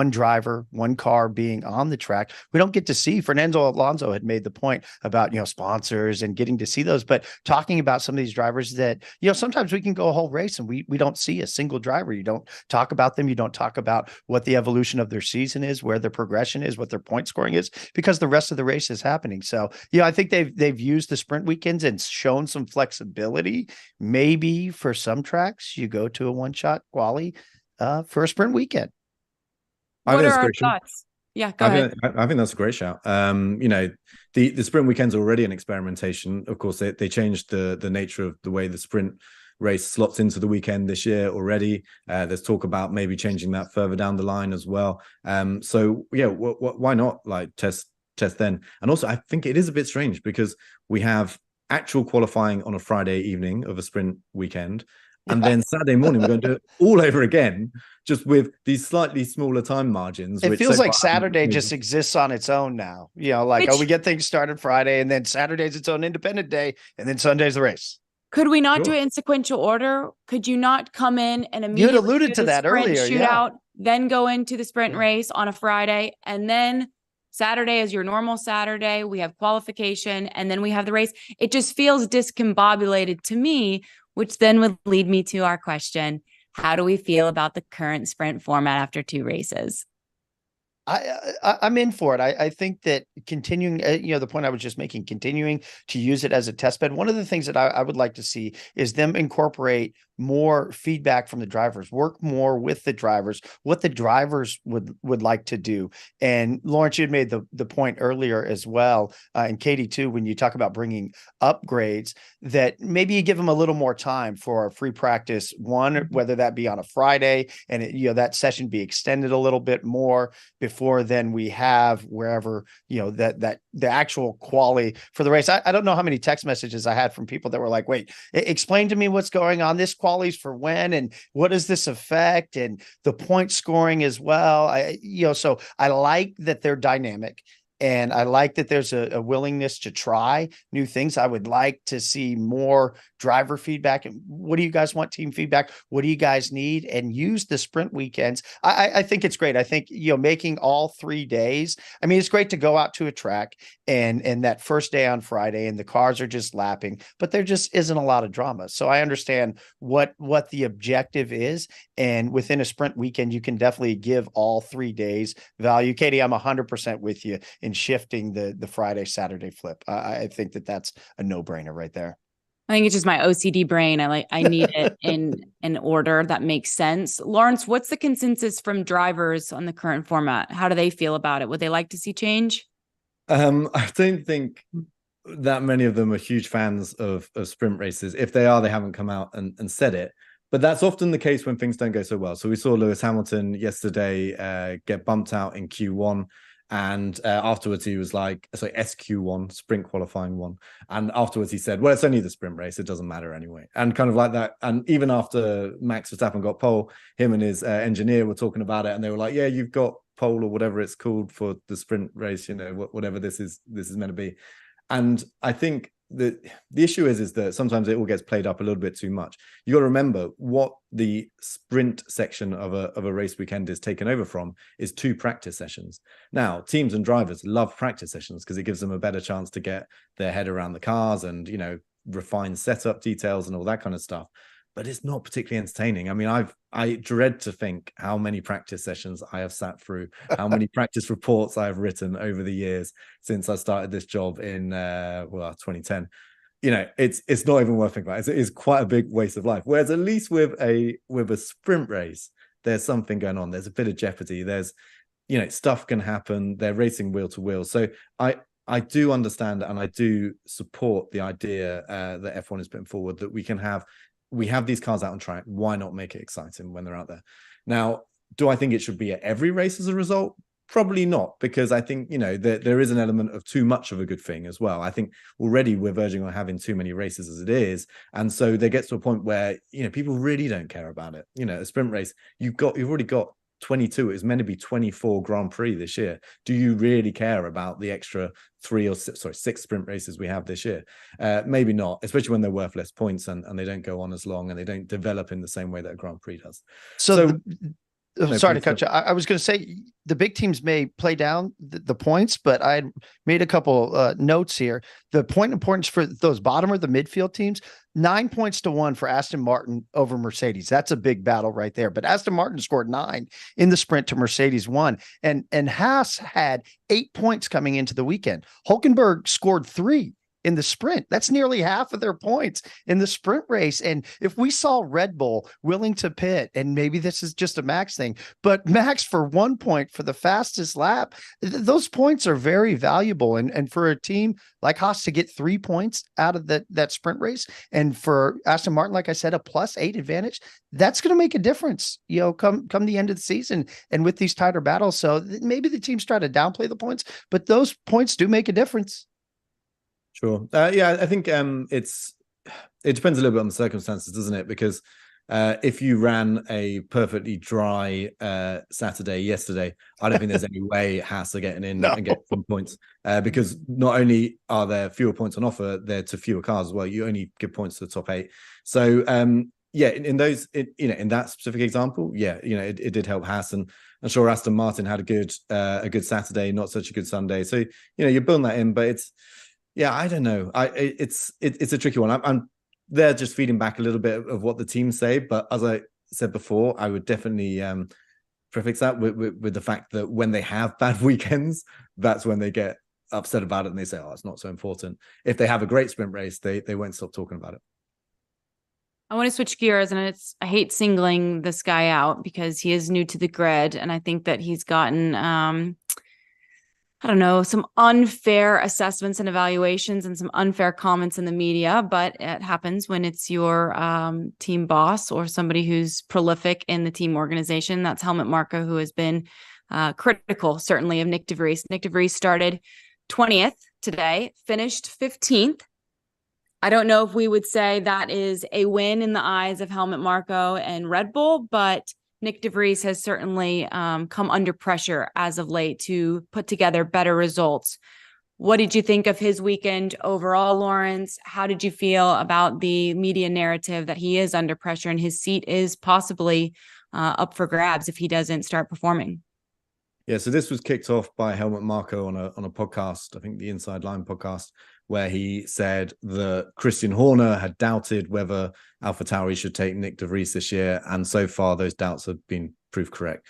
driver, one car being on the track. We don't get to see. Fernando Alonso had made the point about, you know, sponsors and getting to see those, but talking about some of these drivers that, you know, sometimes we can go a whole race and we don't see a single driver. You don't talk about them. You don't talk about what the evolution of their season is, where their progression is, what their point scoring is, because the rest of the race is happening. So, yeah, I think they've used the sprint weekends and shown some flexibility. Maybe for some tracks, you go to a one-shot quali for a sprint weekend. What are our thoughts? Yeah, go ahead. I think that's a great shout. You know, the sprint weekend's already an experimentation. Of course, they changed the nature of the way the sprint race slots into the weekend this year already. There's talk about maybe changing that further down the line as well. So yeah, why not like test then? And also, I think it is a bit strange because we have actual qualifying on a Friday evening of a sprint weekend. And then Saturday morning, we're going to do it all over again, just with these slightly smaller time margins. It feels like Saturday just exists on its own now. You know, like, we get things started Friday, and then Saturday's its own independent day, and then Sunday's the race. Could we not do it in sequential order? Could you not come in and immediately you had alluded to that earlier, shootout, then go into the sprint race on a Friday, and then Saturday is your normal Saturday. We have qualification, and then we have the race. It just feels discombobulated to me, which then would lead me to our question. How do we feel about the current sprint format after 2 races? I'm in for it. I think that continuing, you know, the point I was just making, continuing to use it as a test bed. One of the things that I would like to see is them incorporate more feedback from the drivers, work more with the drivers, what the drivers would like to do. And Laurence, you had made the point earlier as well, and Katie too, when you talk about bringing upgrades, that maybe you give them a little more time for a free practice one, whether that be on a Friday, and that session be extended a little bit more before then we have wherever, that the actual quality for the race. I don't know how many text messages I had from people that were like, wait, explain to me what's going on. This quality's for when, and what does this affect? And the point scoring as well. So I like that they're dynamic. And I like that there's a willingness to try new things. I would like to see more driver feedback. And what do you guys want? Team feedback? What do you guys need? And use the sprint weekends. I think it's great. I think, making all 3 days. I mean, it's great to go out to a track and that first day on Friday and the cars are just lapping, but there just isn't a lot of drama. So I understand what the objective is. And within a sprint weekend, you can definitely give all 3 days value. Katie, I'm 100% with you in shifting the Friday, Saturday flip. I think that's a no-brainer right there. I think it's just my OCD brain. I need it in an order that makes sense. Laurence, what's the consensus from drivers on the current format? How do they feel about it? Would they like to see change? I don't think that many of them are huge fans of sprint races. If they are, they haven't come out and said it. But that's often the case when things don't go so well. So we saw Lewis Hamilton yesterday get bumped out in Q1. And afterwards, he was like, sorry, SQ1, sprint qualifying one. And afterwards, he said, well, it's only the sprint race. It doesn't matter anyway. And kind of like that. And even after Max Verstappen got pole, him and his engineer were talking about it. And they were like, yeah, you've got pole or whatever it's called for the sprint race, whatever this is meant to be. And I think the issue is that sometimes it all gets played up a little bit too much. You got to remember what the sprint section of a race weekend is taken over from is 2 practice sessions. Now, teams and drivers love practice sessions because it gives them a better chance to get their head around the cars and, refine setup details and all that kind of stuff. But it's not particularly entertaining. I mean, I dread to think how many practice sessions I have sat through, how many practice reports I have written over the years since I started this job in 2010. It's not even worth thinking about. It's quite a big waste of life. Whereas at least with a sprint race, there's something going on. There's a bit of jeopardy. There's, stuff can happen. They're racing wheel to wheel. So I do understand and I do support the idea that F1 is putting forward that we have these cars out on track. Why not make it exciting when they're out there? Now, do I think it should be at every race as a result? Probably not, because I think, there is an element of too much of a good thing as well. I think already we're verging on having too many races as it is. And so there gets to a point where, people really don't care about it. A sprint race, you've already got 22. It's meant to be 24 Grand Prix this year. Do you really care about the extra 6 sprint races we have this year? Maybe not, especially when they're worth less points and they don't go on as long and they don't develop in the same way that a Grand Prix does. Sorry to cut you. I was going to say the big teams may play down the points, but I made a couple notes here. The point importance for those bottom or the midfield teams, 9 points to 1 for Aston Martin over Mercedes. That's a big battle right there. But Aston Martin scored 9 in the sprint to Mercedes 1. And Haas had 8 points coming into the weekend. Hülkenberg scored 3 in the sprint. That's nearly half of their points in the sprint race. And if we saw Red Bull willing to pit, and maybe this is just a Max thing, but Max for 1 point for the fastest lap, those points are very valuable. And for a team like Haas to get 3 points out of that sprint race, and for Aston Martin, like I said, a +8 advantage, that's going to make a difference, come the end of the season and with these tighter battles. So maybe the teams try to downplay the points, but those points do make a difference. Sure. Yeah, I think it depends a little bit on the circumstances, doesn't it? Because if you ran a perfectly dry Saturday yesterday, I don't think there's any way Haas are getting in and get some points because not only are there fewer points on offer, they're to fewer cars as well. You only give points to the top 8. So in that specific example, it did help Haas, and I'm sure Aston Martin had a good Saturday, not such a good Sunday. So you're building that in, but I don't know. It's a tricky one. I'm there just feeding back a little bit of what the teams say, but as I said before, I would definitely prefix that with the fact that when they have bad weekends, that's when they get upset about it and they say, "Oh, it's not so important." If they have a great sprint race, they won't stop talking about it. I want to switch gears, and I hate singling this guy out because he is new to the grid, and I think that he's gotten I don't know, some unfair assessments and evaluations and some unfair comments in the media, but it happens when it's your team boss or somebody who's prolific in the team organization. That's Helmut Marko, who has been critical, certainly, of Nyck de Vries. Nyck de Vries started 20th today, finished 15th. I don't know if we would say that is a win in the eyes of Helmut Marko and Red Bull, but Nyck de Vries has certainly come under pressure as of late to put together better results. What did you think of his weekend overall, Laurence? How did you feel about the media narrative that he is under pressure and his seat is possibly up for grabs if he doesn't start performing? Yeah, so this was kicked off by Helmut Marko on a podcast, I think the Inside Line podcast, where he said that Christian Horner had doubted whether AlphaTauri should take Nyck de Vries this year, and so far those doubts have been proved correct.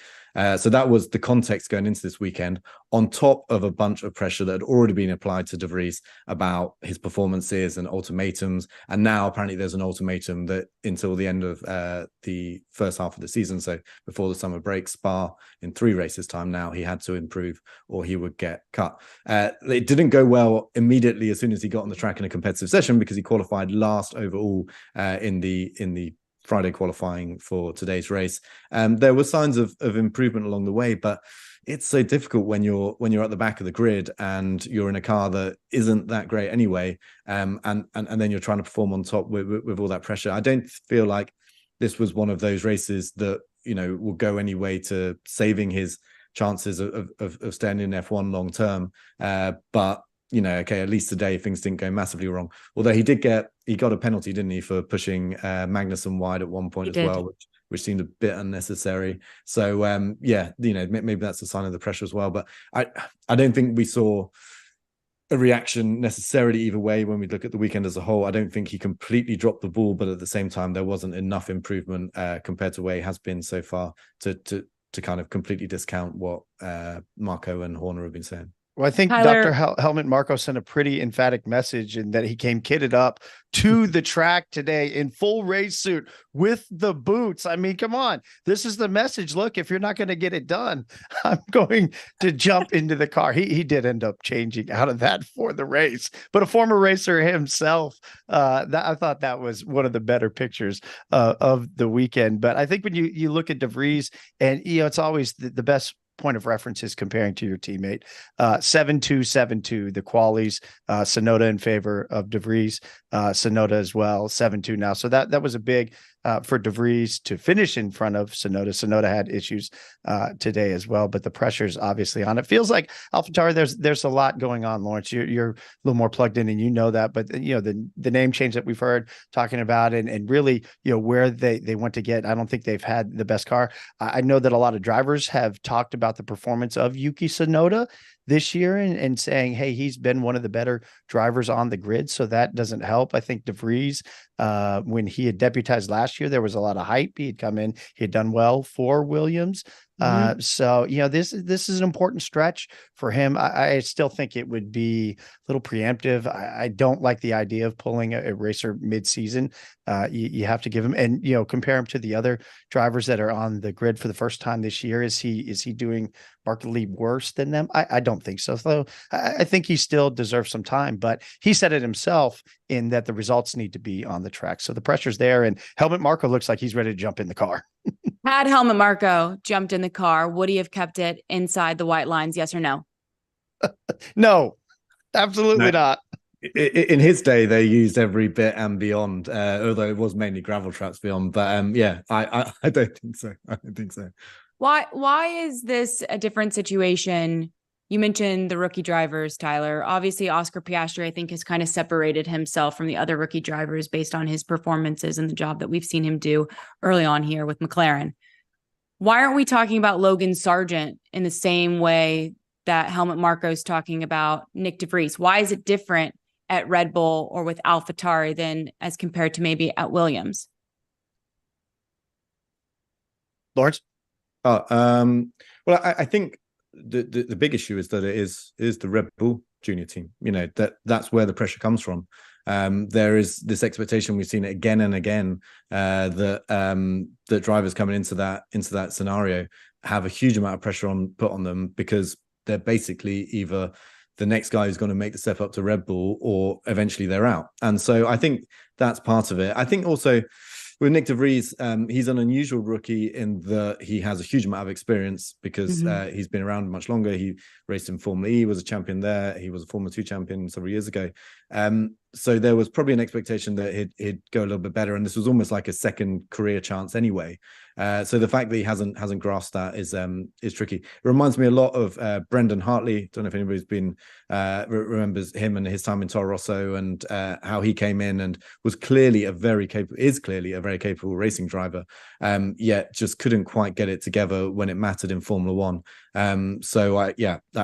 So that was the context going into this weekend, on top of a bunch of pressure that had already been applied to de Vries about his performances and ultimatums. And now apparently there's an ultimatum that until the end of the first half of the season, so before the summer break, Spa, in 3 races time now, he had to improve or he would get cut. It didn't go well immediately as soon as he got on the track in a competitive session, because he qualified last overall in the Friday qualifying for today's race. There were signs of improvement along the way, but it's so difficult when you're at the back of the grid and you're in a car that isn't that great anyway, and then you're trying to perform on top with all that pressure. I don't feel like this was one of those races that, you know, will go any way to saving his chances of staying in F1 long term. But you know, okay, at least today things didn't go massively wrong. Although he got a penalty, didn't he, for pushing Magnussen wide at one point well, which seemed a bit unnecessary. So yeah, you know, maybe that's a sign of the pressure as well. But I don't think we saw a reaction necessarily either way when we look at the weekend as a whole. I don't think he completely dropped the ball, but at the same time, there wasn't enough improvement compared to where he has been so far to kind of completely discount what Marko and Horner have been saying. Well, I think Tyler, Dr. Helmut Marko sent a pretty emphatic message in that he came kitted up to the track today in full race suit with the boots. I mean, come on. This is the message. Look, if you're not going to get it done, I'm going to jump into the car. He did end up changing out of that for the race, but a former racer himself, I thought that was one of the better pictures of the weekend. But I think when you look at de Vries, and, you know, it's always the best point of reference is comparing to your teammate. 7-2, 7-2, the qualies, Tsunoda in favor of de Vries, Tsunoda as well, 7-2 now. So that was a big for de Vries to finish in front of Tsunoda. Tsunoda had issues today as well, but the pressure's obviously on. It feels like AlphaTauri, there's a lot going on, Laurence. You're a little more plugged in and you know that, but you know, the name change that we've heard talking about and really, you know, where they want to get, I don't think they've had the best car. I know that a lot of drivers have talked about the performance of Yuki Tsunoda this year and saying, hey, he's been one of the better drivers on the grid. So that doesn't help. I think de Vries, when he had deputized last year, there was a lot of hype. He had come in, he had done well for Williams. So, you know, this is an important stretch for him. I still think it would be a little preemptive. I don't like the idea of pulling a racer mid-season. You have to give him, and, you know, compare him to the other drivers that are on the grid for the first time this year. Is he doing markedly worse than them? I don't think so. So I think he still deserves some time, but he said it himself in that the results need to be on the track. So the pressure's there, and Helmut Marko looks like he's ready to jump in the car. had Helmut Marko jumped in the car, would he have kept it inside the white lines? Yes or no? No, absolutely not. In his day, they used every bit and beyond, although it was mainly gravel traps beyond. But yeah, I don't think so. I don't think so. Why is this a different situation? You mentioned the rookie drivers, Tyler. Obviously, Oscar Piastri, I think, has kind of separated himself from the other rookie drivers based on his performances and the job that we've seen him do early on here with McLaren. Why aren't we talking about Logan Sargent in the same way that Helmut Marko is talking about Nyck de Vries? Why is it different at Red Bull or with AlphaTauri than as compared to maybe at Williams? Laurence? Well, I think the big issue is that it is the Red Bull junior team. You know, that's where the pressure comes from. There is this expectation, we've seen it again and again, that drivers coming into that scenario have a huge amount of pressure put on them, because they're basically either the next guy who's going to make the step up to Red Bull, or eventually they're out. And so I think that's part of it. I think also with Nyck de Vries, he's an unusual rookie in that he has a huge amount of experience, because he's been around much longer. He raced in Formula E, was a champion there. He was a Formula 2 champion several years ago. So there was probably an expectation that he'd go a little bit better, and this was almost like a second career chance anyway. So the fact that he hasn't grasped that is tricky. It reminds me a lot of Brendan Hartley. Don't know if anybody's been remembers him and his time in Toro Rosso, and how he came in and was clearly a very capable racing driver, yet just couldn't quite get it together when it mattered in Formula One. So I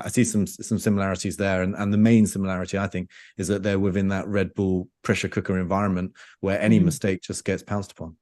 see some similarities there, and the main similarity, I think, is that they're within that Red Bull pressure cooker environment where any mistake just gets pounced upon.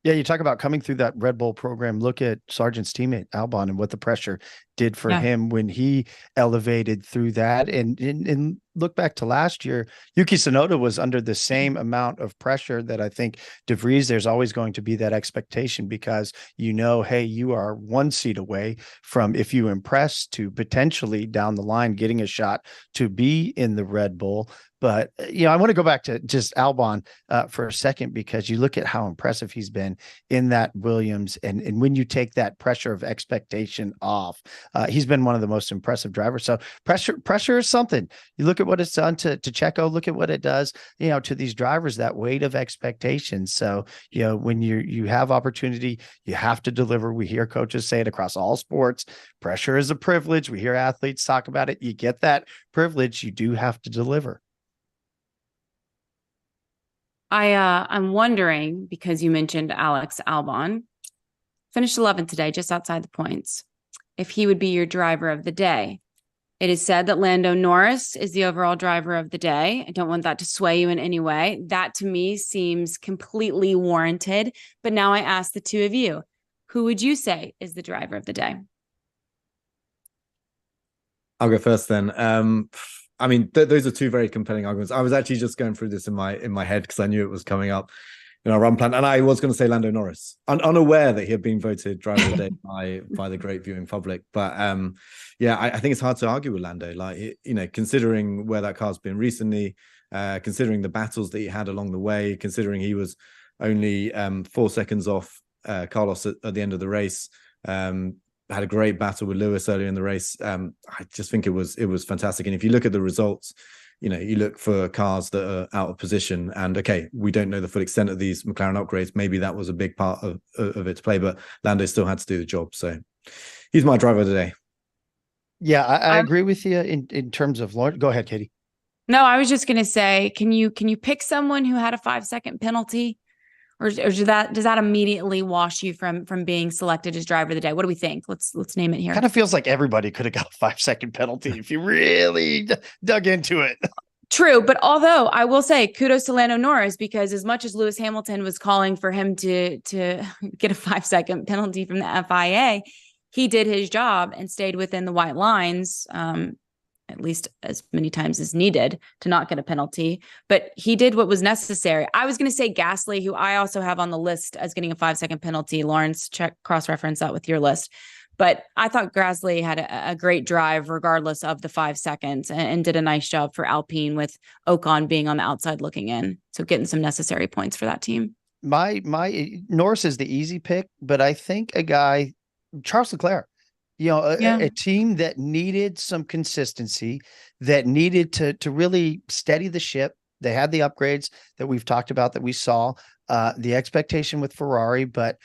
Yeah, you talk about coming through that Red Bull program. Look at Sargent's teammate Albon and what the pressure did for him when he elevated through that. And look back to last year, Yuki Tsunoda was under the same amount of pressure that I think de Vries, there's always going to be that expectation, because hey, you are one seat away from, if you impress, to potentially down the line getting a shot to be in the Red Bull. But, I want to go back to just Albon for a second, because you look at how impressive he's been in that Williams. And when you take that pressure of expectation off, he's been one of the most impressive drivers. So pressure is something. You look at what it's done to Checo, look at what it does, to these drivers, that weight of expectations. So, when you have opportunity, you have to deliver. We hear coaches say it across all sports. Pressure is a privilege. We hear athletes talk about it. You get that privilege, you do have to deliver. I'm wondering, because you mentioned Alex Albon, finished 11th today, just outside the points, if he would be your driver of the day. It is said that Lando Norris is the overall driver of the day. I don't want that to sway you in any way. That to me seems completely warranted. But now I ask the two of you, who would you say is the driver of the day? I'll go first then. I mean, those are two very compelling arguments. I was actually just going through this in my head because I knew it was coming up in our run plan, and I was going to say Lando Norris, unaware that he had been voted driver of the day by the great viewing public. But I think it's hard to argue with Lando. Like, considering where that car's been recently, considering the battles that he had along the way, considering he was only 4 seconds off Carlos at the end of the race. Had a great battle with Lewis earlier in the race. I just think it was fantastic. And if you look at the results, you look for cars that are out of position, and okay, we don't know the full extent of these McLaren upgrades. Maybe that was a big part of its play, but Lando still had to do the job. So he's my driver today. Yeah, I agree with you in terms of Laurence. Go ahead, Katie. No, I was just going to say, can you pick someone who had a 5-second penalty? Or does that immediately wash you from being selected as driver of the day? What do we think? Let's name it here. Kind of feels like everybody could have got a 5-second penalty if you really dug into it. True, but although I will say kudos to Lando Norris, because as much as Lewis Hamilton was calling for him to get a 5-second penalty from the FIA, he did his job and stayed within the white lines. At least as many times as needed to not get a penalty, but he did what was necessary. I was going to say Gasly, who I also have on the list as getting a 5-second penalty. Laurence, cross-reference that with your list. But I thought Gasly had a great drive regardless of the 5 seconds and did a nice job for Alpine, with Ocon being on the outside looking in. So getting some necessary points for that team. My Norris is the easy pick, but I think a guy, Charles Leclerc, a team that needed some consistency, that needed to really steady the ship. They had the upgrades that we've talked about, that we saw, the expectation with Ferrari. But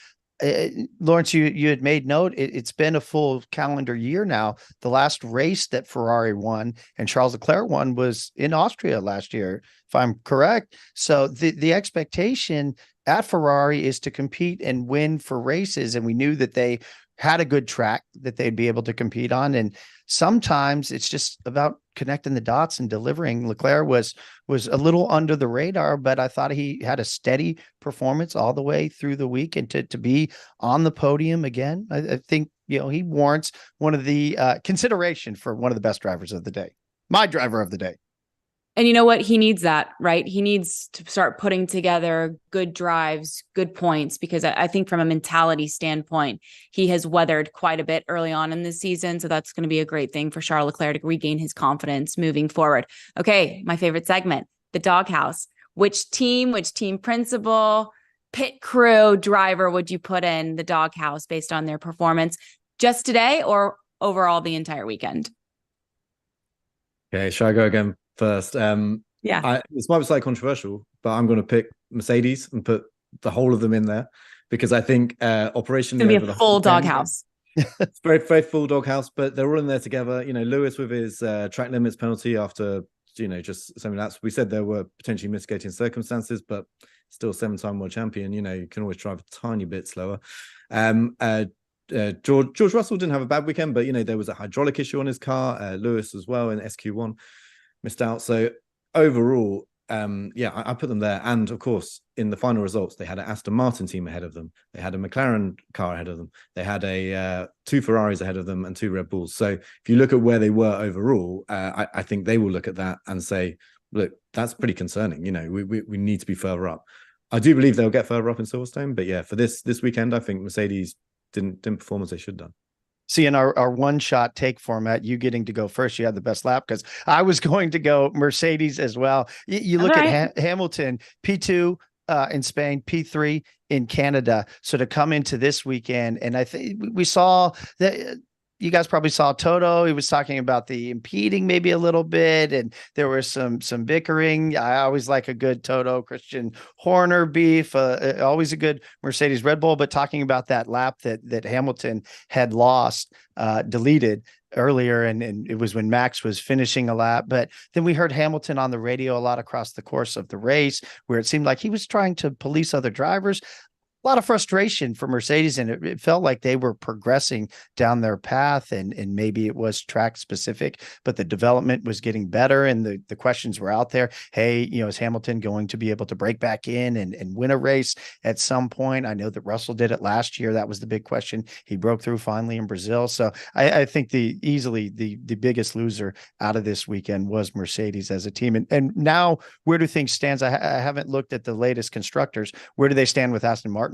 Laurence, you had made note, it's been a full calendar year now. The last race that Ferrari won and Charles Leclerc won was in Austria last year, if I'm correct. So the expectation at Ferrari is to compete and win for races. And we knew that they had a good track that they'd be able to compete on. And sometimes it's just about connecting the dots and delivering. Leclerc was a little under the radar, but I thought he had a steady performance all the way through the week. And to be on the podium again, I think, he warrants one of the consideration for one of the best drivers of the day. my driver of the day. And you know what? He needs that, right? He needs to start putting together good drives, good points, because I think from a mentality standpoint, he has weathered quite a bit early on in this season. So that's going to be a great thing for Charles Leclerc to regain his confidence moving forward. Okay, my favorite segment, the doghouse. Which team principal, pit crew, driver would you put in the doghouse based on their performance just today or overall the entire weekend? Okay, shall I go again first? This might be slightly controversial, but I'm going to pick Mercedes and put the whole of them in there because I think operationally it's going to be a full doghouse. It's very, very full doghouse, but they're all in there together. You know, Lewis with his track limits penalty after, just something that's, we said there were potentially mitigating circumstances, but still 7-time world champion. You can always drive a tiny bit slower. George Russell didn't have a bad weekend, but there was a hydraulic issue on his car. Lewis as well in SQ1 missed out. So overall, I put them there. And of course, in the final results, they had an Aston Martin team ahead of them. They had a McLaren car ahead of them. They had two Ferraris ahead of them and two Red Bulls. So if you look at where they were overall, I think they will look at that and say, look, that's pretty concerning. We need to be further up. I do believe they'll get further up in Silverstone, but yeah, for this weekend, I think Mercedes didn't perform as they should have done. See, in our one-shot take format, you getting to go first, you had the best lap because I was going to go Mercedes as well. You look at Hamilton, P2 in Spain, P3 in Canada. So to come into this weekend, and I think we saw that you guys probably saw Toto. He was talking about the impeding maybe a little bit, and there was some bickering. I always like a good Toto Christian Horner beef, always a good Mercedes Red Bull, but talking about that lap that Hamilton had lost, deleted earlier, and it was when Max was finishing a lap. But then we heard Hamilton on the radio a lot across the course of the race, where it seemed like he was trying to police other drivers. A lot of frustration for Mercedes, and it felt like they were progressing down their path, and maybe it was track specific, but the development was getting better, and the questions were out there. Hey, is Hamilton going to be able to break back in and win a race at some point? I know that Russell did it last year. That was the big question. He broke through finally in Brazil. So I think easily the biggest loser out of this weekend was Mercedes as a team. And now where do things stand? I haven't looked at the latest constructors. Where do they stand with Aston Martin?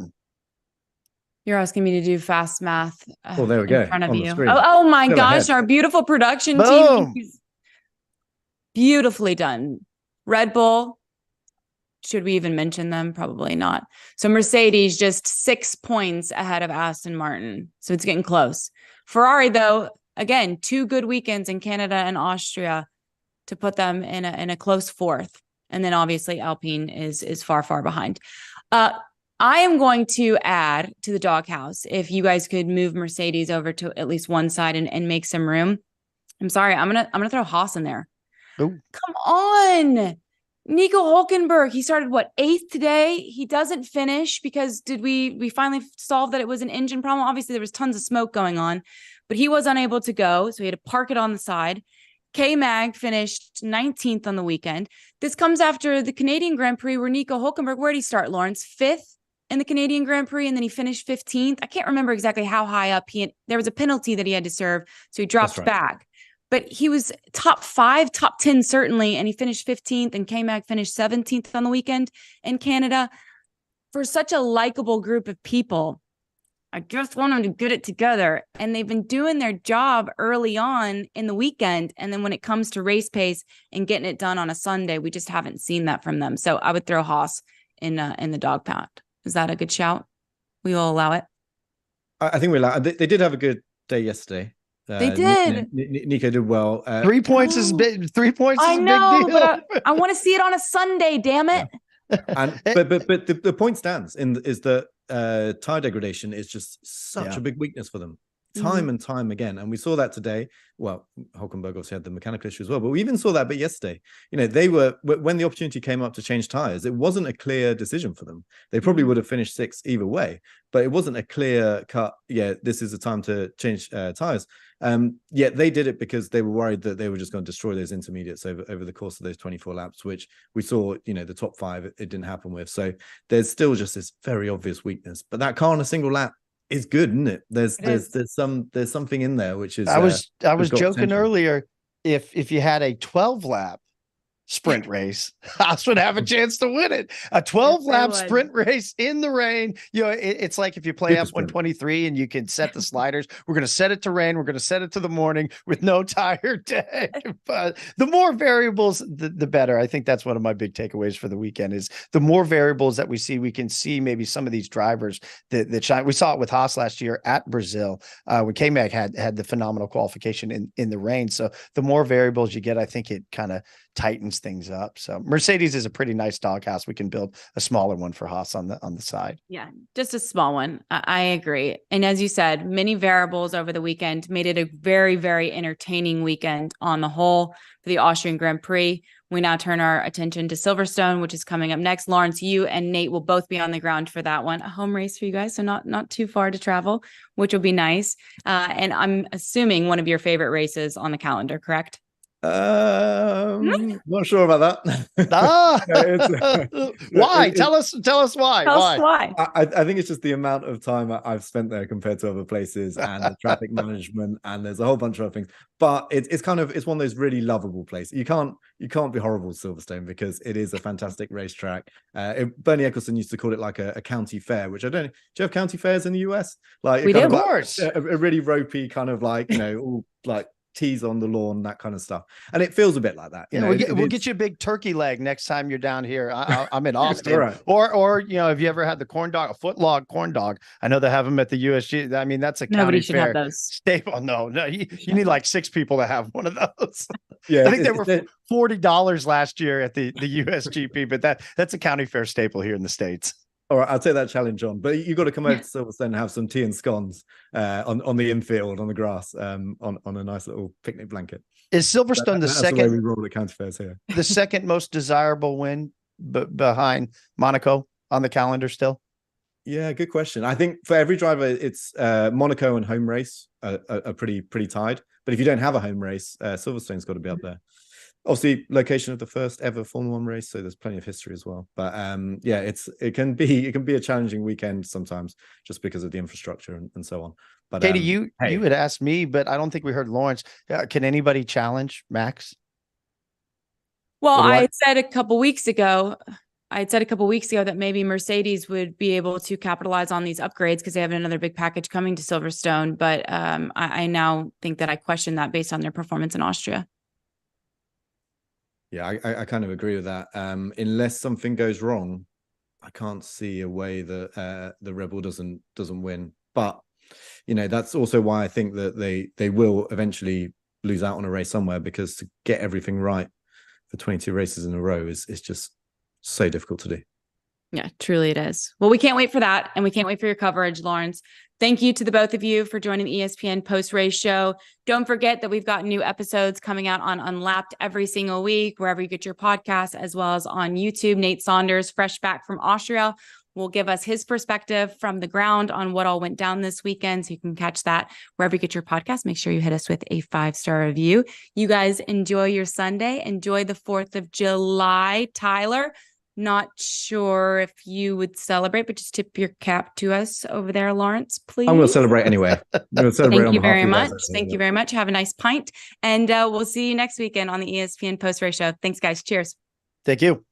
You're asking me to do fast math. Oh, there we go. In front of you. The oh my gosh. Ahead. Our beautiful production team. Beautifully done. Red Bull. Should we even mention them? Probably not. So Mercedes just 6 points ahead of Aston Martin. So it's getting close. Ferrari, though, again, 2 good weekends in Canada and Austria to put them in a close fourth. And then obviously Alpine is far, far behind. I am going to add to the doghouse, if you guys could move Mercedes over to at least one side and make some room. I'm sorry, I'm gonna throw Haas in there. Ooh. Come on. Nico Hülkenberg, he started 8th today. He doesn't finish because we finally solved that it was an engine problem. Obviously there was tons of smoke going on, but he was unable to go, so he had to park it on the side. K-Mag finished 19th on the weekend. This comes after the Canadian Grand Prix where Nico Hülkenberg, where did he start, Laurence? 5th in the Canadian Grand Prix, and then he finished 15th. I can't remember exactly how high up there was a penalty that he had to serve, so he dropped back. But he was top 5, top 10 certainly, and he finished 15th, and K-Mag finished 17th on the weekend in Canada. For such a likable group of people, I just want them to get it together. And they've been doing their job early on in the weekend. And then when it comes to race pace and getting it done on a Sunday, we just haven't seen that from them. So I would throw Haas in the dog pound. Is that a good shout? We will allow it. I think we allow it. They did have a good day yesterday. They did. Nico did well. 3 points is big. 3 points is a big deal. But I want to see it on a Sunday. Damn it! Yeah. But the point stands is that tire degradation is just such a big weakness for them, time and time again. And we saw that today. Well, Hülkenberg obviously had the mechanical issue as well, but we even saw that yesterday. They were, when the opportunity came up to change tires, it wasn't a clear decision for them. They probably would have finished 6th either way, but it wasn't a clear cut. Yeah, this is the time to change tires. Yet they did it because they were worried that they were just going to destroy those intermediates over the course of those 24 laps, which we saw, the top 5, it didn't happen with. So there's still just this very obvious weakness, but that car on a single lap is good, isn't it? There's something in there, which is, I was joking earlier. if you had a 12 lap sprint race, Haas would have a chance to win it. A 12 lap sprint race in the rain. It's like if you play F123 and you can set the sliders, we're going to set it to rain. We're going to set it to the morning with no tire day. But the more variables, the better. I think that's one of my big takeaways for the weekend is the more variables that we see, we can see maybe some of these drivers that shine. We saw it with Haas last year at Brazil when K-Mag had the phenomenal qualification in the rain. So the more variables you get, I think it kind of tightens things up. So Mercedes is a pretty nice doghouse. We can build a smaller one for Haas on the side. Yeah, just a small one. I agree. And as you said, many variables over the weekend made it a very, very entertaining weekend on the whole for the Austrian Grand Prix. We now turn our attention to Silverstone, which is coming up next. Laurence, you and Nate will both be on the ground for that one. A home race for you guys, so not too far to travel, which will be nice. And I'm assuming one of your favorite races on the calendar, correct? Not sure about that. Why? Tell us why. Why? I think it's just the amount of time I've spent there compared to other places, and the traffic management, and there's a whole bunch of other things. But it's one of those really lovable places. You can't be horrible to Silverstone because it is a fantastic racetrack. Bernie Eccleston used to call it like a county fair, which I don't know. Do you have county fairs in the US? Like we do, of course. A really ropey kind of like, all like teas on the lawn, that kind of stuff, and it feels a bit like that. We'll get you a big turkey leg next time you're down here. I'm in Austin. Right. Or have you ever had the corn dog, a foot log corn dog? I know they have them at the USG. I mean, that's a nobody county should fair have those. staple. No, you need like 6 people to have one of those. Yeah, I think they were $40 last year at the USGP, but that's a county fair staple here in the States. All right, I'll take that challenge on. But you got to come over to Silverstone and have some tea and scones on the infield, on the grass, on a nice little picnic blanket. Is Silverstone that's second? The way we roll at county fairs here. The second most desirable win behind Monaco on the calendar still? Yeah, good question. I think for every driver, it's Monaco and home race are pretty tied. But if you don't have a home race, Silverstone's got to be up there. Obviously, location of the first ever Formula One race, so there's plenty of history as well. But it can be a challenging weekend sometimes, just because of the infrastructure and so on. But Katie, you had asked me, but I don't think we heard Laurence. Can anybody challenge Max? Well, I said a couple weeks ago that maybe Mercedes would be able to capitalize on these upgrades because they have another big package coming to Silverstone. But I now think that I question that based on their performance in Austria. Yeah, I kind of agree with that. Unless something goes wrong, I can't see a way that the Red Bull doesn't win. But that's also why I think that they will eventually lose out on a race somewhere, because to get everything right for 22 races in a row is just so difficult to do. Yeah, truly it is. Well, we can't wait for that. And we can't wait for your coverage, Laurence. Thank you to the both of you for joining the ESPN post-race show. Don't forget that we've got new episodes coming out on Unlapped every single week, wherever you get your podcasts, as well as on YouTube. Nate Saunders, fresh back from Austria, will give us his perspective from the ground on what all went down this weekend. So you can catch that wherever you get your podcast. Make sure you hit us with a 5-star review. You guys enjoy your Sunday. Enjoy the 4th of July. Tyler, not sure if you would celebrate, but just tip your cap to us over there, Laurence, please. I'm going to celebrate anyway. Thank you very much. Thank you very much. Have a nice pint. And we'll see you next weekend on the ESPN post-race show. Thanks, guys. Cheers. Thank you.